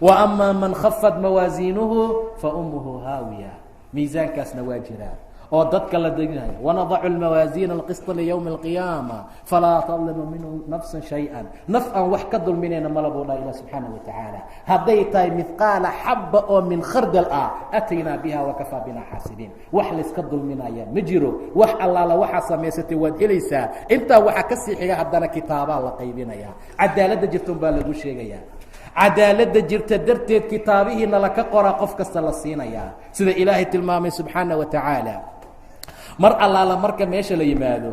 وأmaa man khafat mawaasiinuhu faumuhu haawiya miisaankaasna waa jiraa oo dadka la deginayo wanadacu اlmawaasiina اlqisط liywmi اlqiyaama falaa tadlimu minhu nafsa shayئa naf aan wax ka dulminayna mala buu dhaha ilah subxaanaه watacaala hadday tahay midqaala xaba oo min khardal ah ataynaa biha wakafaa bina xaasibiin wax layska dulminaya ma jiro wax allaala waxaa samaysatay waad helaysaa intaa waxaa ka sii xiga haddana kitaabaa la qaybinaya cadaaladda jirta un baa lagu sheegaya cadaaladda jirta darteed kitaabihiina laka qoraa qof kasta la siinayaa sida ilaahay tilmaamay subxaanaه watacaala mar allaala marka meesha la yimaado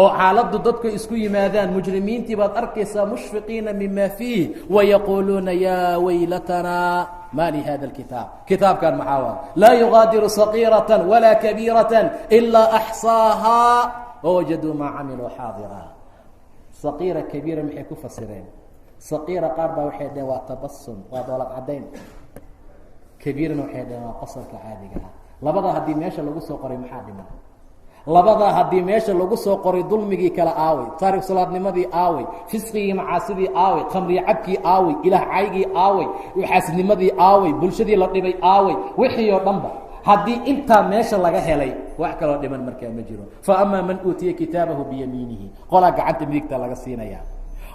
oo xaaladdu dadku isku yimaadaan mujrimiintii baad arkaysaa mushfiqiina mima fiih wayaquuluuna yaa waylatanaa ma lihada اkitaab kitaabkan maxaa waa laa yugaadiru saqiiraةa walaa kabiiraةa ilaa axsaahaa wawajaduu maa camiluu xaadira saqiira kabiira maxay ku fasireen saqiira qaar baa waxay dhaheen waa tabasum waa doolad cadayn kabiirana waxay dhaheen waa qosolka caadiga ah labadaa haddii meesha lagu soo qoray maxaa dhiman labadaa haddii meesha lagu soo qoray dulmigii kale aaway taariq salaadnimadii aaway fisqigii macaasidii aaway khamriye cabkii aaway ilaah caygii aaway xaasidnimadii aaway bulshadii la dhibay aaway wixii oo dhanba haddii intaa meesha laga helay wax kaloo dhiman markaa ma jiro faأmaa man uutiya kitaabahu biyamiinihi qolaa gacanta midigta laga siinaya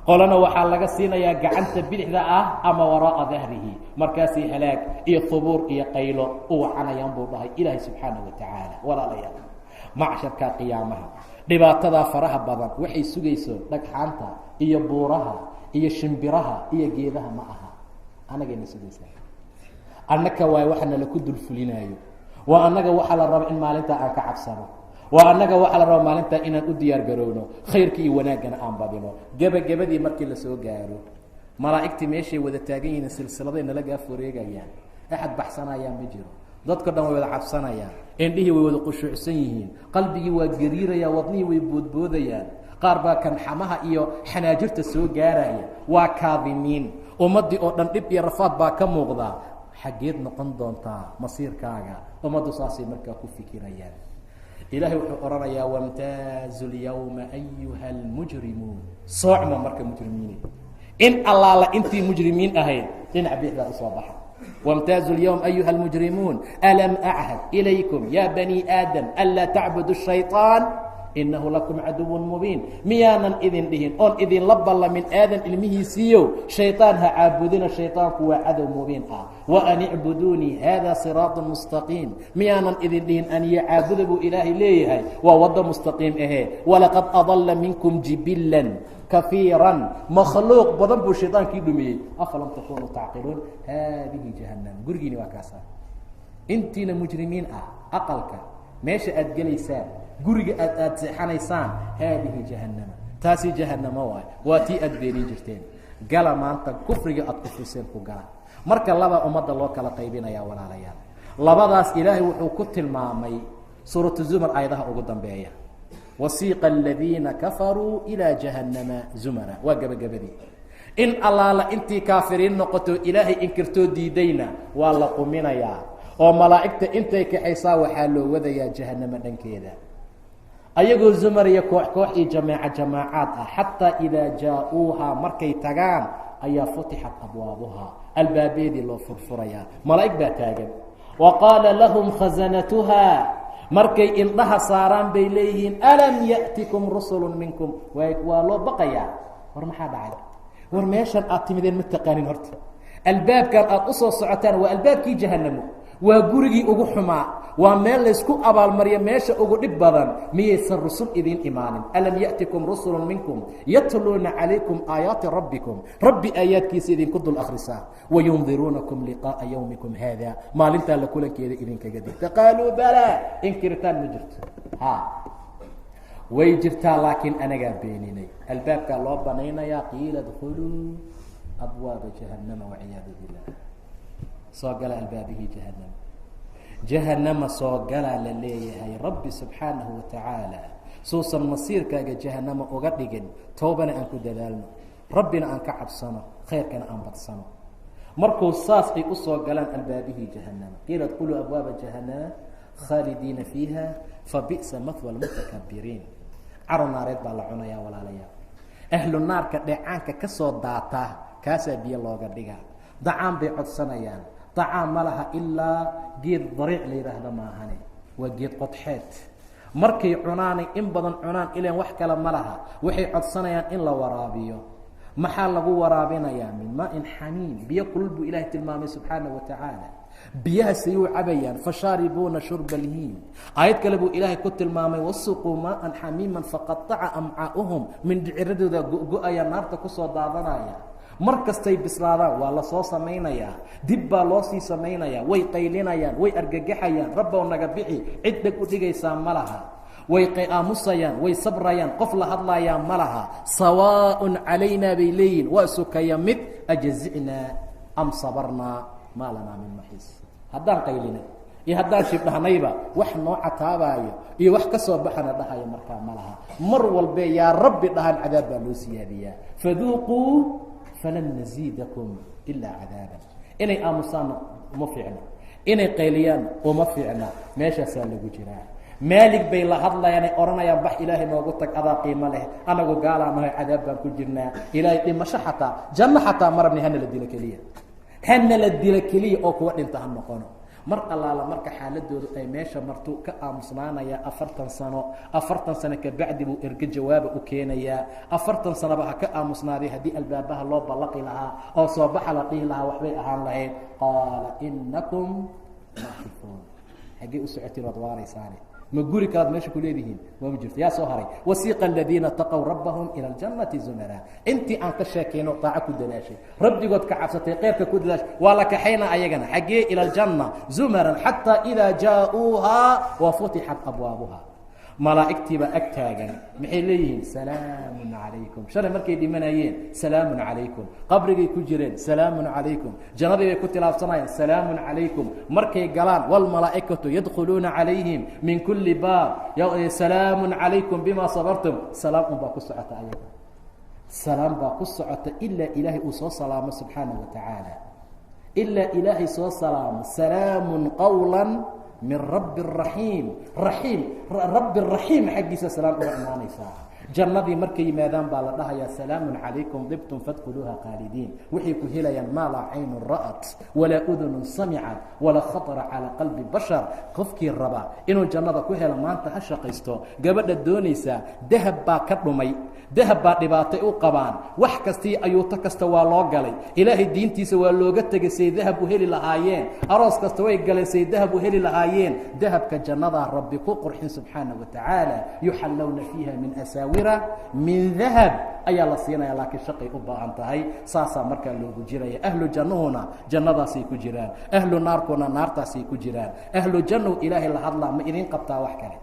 qolana waxaa laga siinayaa gacanta bidixda ah ama waraa'a dahrihi markaasay halaag iyo hubuur iyo qaylo u wacanayaan buu dhahay ilaahay subxaanaه watacaala walaalayaal macsharkaa qiyaamaha dhibaatadaa faraha badan waxay sugayso dhagxaanta iyo buuraha iyo shimbiraha iyo geedaha ma aha annagayna sugaysaa annaka waay waxa nalaku dulfulinaayo waa annaga waxaa la raba in maalintaa aan ka cabsano waa annaga waxaa la raba maalintaa inaan u diyaar garowno khayrka iyo wanaaggana aan badino gebagabadii markii lasoo gaaro malaa'igtii meeshay wada taagan yihiin silsiladay nala gaaf wareegayaan axad baxsanayaa ma jiro dadka dhan way wada cabsanayaan indhihii way wada qushuucsan yihiin qalbigii waa gariirayaan wadnihii way boodboodayaan qaar baa kan xamaha iyo xanaajirta soo gaaraya waa kaadimiin ummaddii oo dhan dhib iyo rafaad baa ka muuqdaa xaggeed noqon doontaa masiirkaaga ummaddu saasay markaa ku fikirayaan ilaahay wuxuu odhanayaa wamtaazu lyawma ayuha almujrimuun soocma marka mujrimiine in allaala intii mujrimiin ahayd dhinac bixdaa usoo baxa wamtaazu lyawm ayuha almujrimuun alam achad ilaykum ya bani aadam anlaa tacbudu shayطaan inahu lakum caduw mubiin miyaanan idin dhihin oon idinla ballamin aadan ilmihiisiiyow shayطaan ha caabudina shayطaanku waa cadow mubiin ah waan icbuduunii hada siraaط mustaqiim miyaanan idin dhihin aniyo caabuda buu ilaahay leeyahay waa waddo mustaqiim ahee walaqad adala minkum jibilan kafiiran makhluuq badan buu shayطaankii dhumiyey afalam takunuu tacqiluun haadihi jahanam gurigiini waa kaasa intiina mujrimiin ah aqalka meesha aad gelaysaan guriga aad seexanaysaan haadihi jahanama taasi jahanamo waay waa tii aad beenin jirteen gala maanta kufriga aad kufriseen ku gala marka laba ummadda loo kala qaybinayaa walaalayaal labadaas ilaahay wuxuu ku tilmaamay suuratu zumar aayadaha ugu dambeeya wasiiqa aladiina kafaruu ilaa jahannama zumara waa gebagabadii in allaala intii kaafiriin noqoto ilaahay inkirtoo diidayna waa la quminayaa oo malaa'igta intay kaxaysaa waxaa loo wadayaa jahanamo dhankeeda ayagoo zumar iyo koox iyo jamaacaad ah xataa idaa jaa-uuhaa markay tagaan ayaa futixat abwaabuhaa albaabeedii loo furfurayaa malaa'ig baa taagan wa qaala lahum khasanatuhaa markay indhaha saaraan bay leeyihiin alam ya'tikum rusulun minkum waa loo baqayaa war maxaa dhacay war meeshan aad timideen ma taqaanin horta albaabkan aad u soo socotaan waa albaabkii jahannamo waa gurigii ugu xumaa waa meel laysku abaalmariyo meesha ugu dhib badan miyaysan rusul idiin imaanin alam ya'tikum rusulun minkum yatluuna calaykum aayaati rabbikum rabbi aayaadkiisa idinku dul akhrisaa wayundiruunakum liqaa'a yawmikum haada maalintaa la kulankeeda idinkaga digta qaaluu balaa inkiritaan ma jirto way jirtaa laakiin anagaa beeninay albaabkaa loo banaynayaa qiila dkhuluu abwaaba jahannama waciyaadu billah soo gala albaabihii jahannama jahannama soo galaa la leeyahay rabbi subxaanahu watacaala suusan masiirkaaga jahannama uga dhigin toobana aan ku dadaalno rabbina aan ka cabsano khayrkana aan badsano markuu saas ay usoo galaan albaabihii jahannama qiila dkhuluu abwaaba jahannama khaalidiina fiiha fabi'sa mahwa lmutakabiriin caro naareed baa la cunayaa walaalayaal ahlu naarka dheecaanka ka soo daataa kaasaa biyo looga dhigaa dacaan bay codsanayaan dacaan ma laha ilaa geed dariic la yidhaahdo maahane waa geed qodxeed markay cunaanay in badan cunaan ilaan wax kale ma laha waxay codsanayaan in la waraabiyo maxaa lagu waraabinayaa min maa-in xamiim biyo kulul buu ilaahay tilmaamay subxaanahu watacaala biyahaasay u cabayaan fashaaribuuna shurba lhiim aayad kale buu ilaahay ku tilmaamay wasuquu maaan xamiiman faqataca amcaa'uhum mindhiciradooda go-go-aya naarta kusoo daadanaya mar kastay bislaadaan waa la soo samaynayaa dib baa loo sii samaynayaa way qaylinayaan way argagaxayaan rabbow naga bixi cid dheg u dhigaysaa ma laha way aamusayaan way sabrayaan qof la hadlayaa ma laha sawaaءun calaynaa bay leeyihin waa sukaya mid ajazicnaa am sabarnaa maa lanaa min maxiis haddaan qaylinay iyo haddaan shibdhahnayba wax noo cataabaayo iyo wax ka soo baxana dhahayo markaa ma laha mar walbe yaa rabbi dhahan cadaab baa loo siyaadiyaa faduuquu falan naziidakum ilaa cadaaban inay aamusaanna uma fiicno inay qayliyaan uma fiicna meeshaasaa lagu jiraa maalig bay la hadlayaanay odhanayaan bax ilaahay noogu tag adaa qiimo leh anagu gaalaa nahay cadaab baan ku jirnaa ilaahay dhimasho xataa janno xataa marabni hana la dilo keliya hana la dilo keliya oo kuwa dhinta ha noqono mar allaala marka xaaladoodu ay meesha martuu ka aamusnaanayaa 40 sano kabacdi buu erge jawaaba u keenayaa 40 sanoba ha ka aamusnaaday haddii albaabaha loo ballaqi lahaa oo soo baxa la dhihi lahaa waxbay ahaan lahayd qaala inakum maakifuun xaggee u socotiin waad waaraysaane ma guri kalaad meesha ku leedihiin ma jirto yaa soo haray wasiiqa aladiina taqow rabbahum ila aljannati zumara intii aan ka sheekayno daaco ku dadaashay rabbigood ka cabsatay khayrka ku dadaashay waa la kaxayna ayagana xaggee ila aljanna zumaran xataa idaa jaa-uuhaa wa futixat abwaabuha malaa'igtiibaa ag taagan maxay leeyihiin salaamun calaykum shalay markay dhimanayeen salaamun calaykum qabrigay ku jireen salaamun calaykum jannadii bay ku tilaabsanayeen salaamun calaykum markay galaan waalmalaa'ikatu yadkhuluuna calayhim min kulli baab salaamun calaykum bimaa sabartum salaam unbaa ku socota ayaga salaam baa ku socota ilaa ilaahay uu soo salaamo subxaanahu watacaala ilaa ilaahay soo salaamo salaamun qawla min rabbi raxiim raxiim rabbi raxiim xaggiisa salaam uga imaanaysaa jannadii markay yimaadaan baa la dhahayaa salaamun calaykum dibtum fadkhuluuha qaalidiin waxay ku helayaan maa laa caynun ra'at walaa udunun samicat walaa khatara calaa qalbi bashar qofkii raba inuu jannada ku helo maanta ha shaqaysto gabadha doonaysaa dahab baa ka dhumay dahab baa dhibaatay u qabaan wax kastii ayuuto kasta waa loo galay ilaahay diintiisa waa looga tegay say dahab u heli lahaayeen aroos kasta way galeen say dahab u heli lahaayeen dahabka jannadaa rabbi ku qurxin subxaanahu watacaala yuxallowna fiiha min asaawira min dahab ayaa la siinaya laakiin shaqay u baahan tahay saasaa markaa loogu jiraya ahlu jannuhuna jannadaasay ku jiraan ahlu naarkuna naartaasay ku jiraan ahlu jannuhu ilaahay la hadlaa ma idiin qabtaa wax kale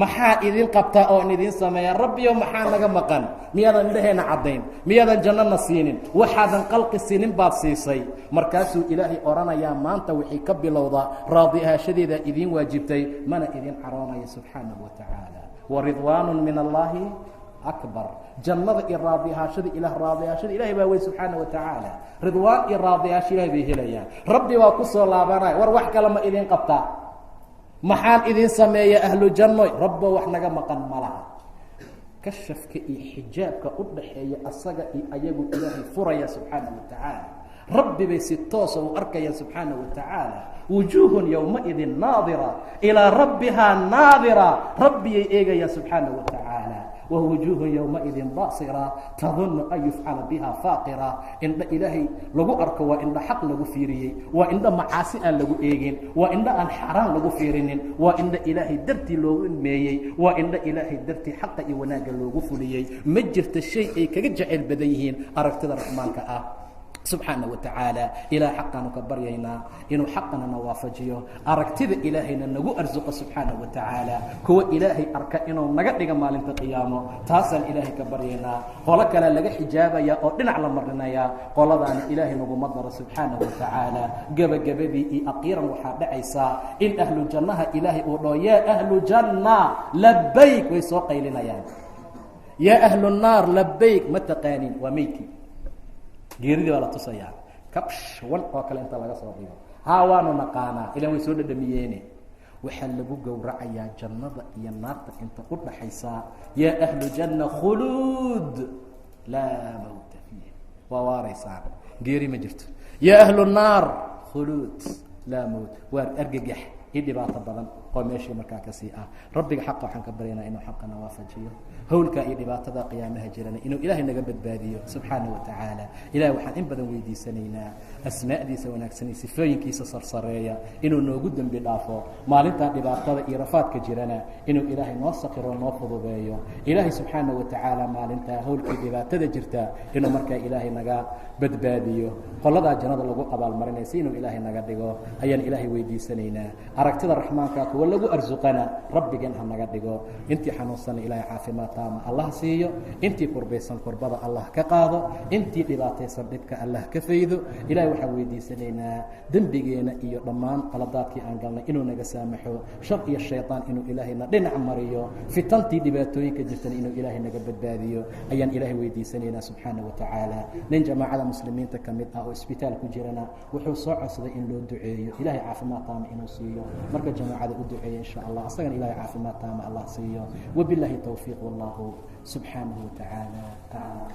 maxaa idin qabtaa oon idin sameeya rabbiyo maxaa naga maqan miyaadan indhaheena caddayn miyaadan jannana siinin waxaadan qalqi siinin baad siisay markaasuu ilaahay odhanayaa maanta wixii ka bilowdaa raadi ahaashadeeda idiin waajibtay mana idin caroonaya subxaanahu watacaala waridwaanu min allaahi akbar jannada iyo raadiahaashada raadiahaashada ilahay baa wey subxaana watacaala ridwaan iyo raadiahaasha ilahay bay helayaan rabbi baa ku soo laabanaya war wax kale ma idin qabtaa maxaan idin sameeya ahlu jannoy rabbo wax naga maqan ma laha kashafka iyo xijaabka u dhaxeeya asaga iyo ayagu ilaahay furaya subxaana watacaala rabbi bay si toosa u arkayaan subxaanaه watacaala. wujuuhun yowmaidin naadira ilaa rabbihaa naadira, rabbiyay eegayaan subxaanaه watacaala. wwujuuhun yowmaidin baasira tadunnu an yufcala biha faaqira. indha ilaahay lagu arko waa indha xaq lagu fiiriyey, waa indha macaasi aan lagu eegin, waa indha aan xaraan lagu fiirinin, waa indha ilaahay dartii loogu ilmeeyey, waa indha ilaahay dartii xaqa iyo wanaagga loogu fuliyey. ma jirta shay ay kaga jecel badan yihiin aragtida raxmaanka ah subxaana watacaala. ilaah xaqaanu ka baryaynaa inuu xaqana na waafajiyo, aragtida ilaahayna nagu arsuqo subxaana watacaala. kuwa ilaahay arka inuu naga dhiga maalinta qiyaamo, taasaan ilaahay ka baryaynaa. qolo kale laga xijaabaya oo dhinac la marinayaa, qoladaana ilaahay naguma daro subxaana watacaala. gebagabadii iyo aqiiran waxaa dhacaysaa in ahlu jannaha ilaahay uu dhaho yaa ahlu janna labayk, way soo qaylinayaan. yaa ahlu naar labayk, ma taqaanin, waa meydkii geeridii baa la tusayaa, kabsh wan oo kale inta laga soo dhigo. waanu naqaanaa, ilan way soo dhadhamiyeene. waxaa lagu gowracayaa jannada iyo naarta inta u dhaxaysaa. yaa ahlu janna khuluud laa mawta fiih, waa waaraysaan, geeri ma jirto. yaa ahlu naar khuluud laa mawt, waa argagax iyo dhibaato badan oo meeshii markaa kasii ah. rabbiga xaqa waxaan ka baryaynaa inuu xaqana waafajiyo, hawlka iyo dhibaatada qiyaamaha jirana inuu ilaahay naga badbaadiyo subxaana watacaala. ilahay waxaan in badan weydiisanaynaa asmaa'diisa wanaagsan iyo sifooyinkiisa sarsareeya inuu noogu dembi dhaafo. maalintaa dhibaatada iyo rafaadka jirana inuu ilaahay noo sakiro, noo fududeeyo. ilaahay subxaana watacaala maalintaa hawlkii dhibaatada jirta inuu markaa ilaahay naga badbaadiyo. qoladaa jannada lagu abaalmarinaysa inuu ilaahay naga dhigo ayaan ilaahay weydiisanaynaa. aragtida raxmaanka kuwa lagu arsuqana rabbigeen ha naga dhigo. intii xanuunsana ilaahay caafimaad taama allah siiyo, intii kurbaysan kurbada allah ka qaado, intii dhibaataysan dhibka allah ka faydo. ilahay waxaan weydiisanaynaa dembigeena iyo dhammaan qaladaadkii aan galnay inuu naga saamaxo, shar iyo shayطaan inuu ilaahayna dhinac mariyo, fitantii dhibaatooyinka jirtana inuu ilaahay naga badbaadiyo ayaan ilaahay weydiisanaynaa subxaana watacaala. nin jamaacada muslimiinta ka mid ah oo isbitaal ku jirana wuxuu soo codsaday in loo duceeyo, ilahay caafimaad taama inuu siiyo. marka jamaacada u duceeya insha allah, asagana ilahay caafimaad taama allah siiyo. wabilahi towfiiq wallahu subxaanahu watacaala aclam.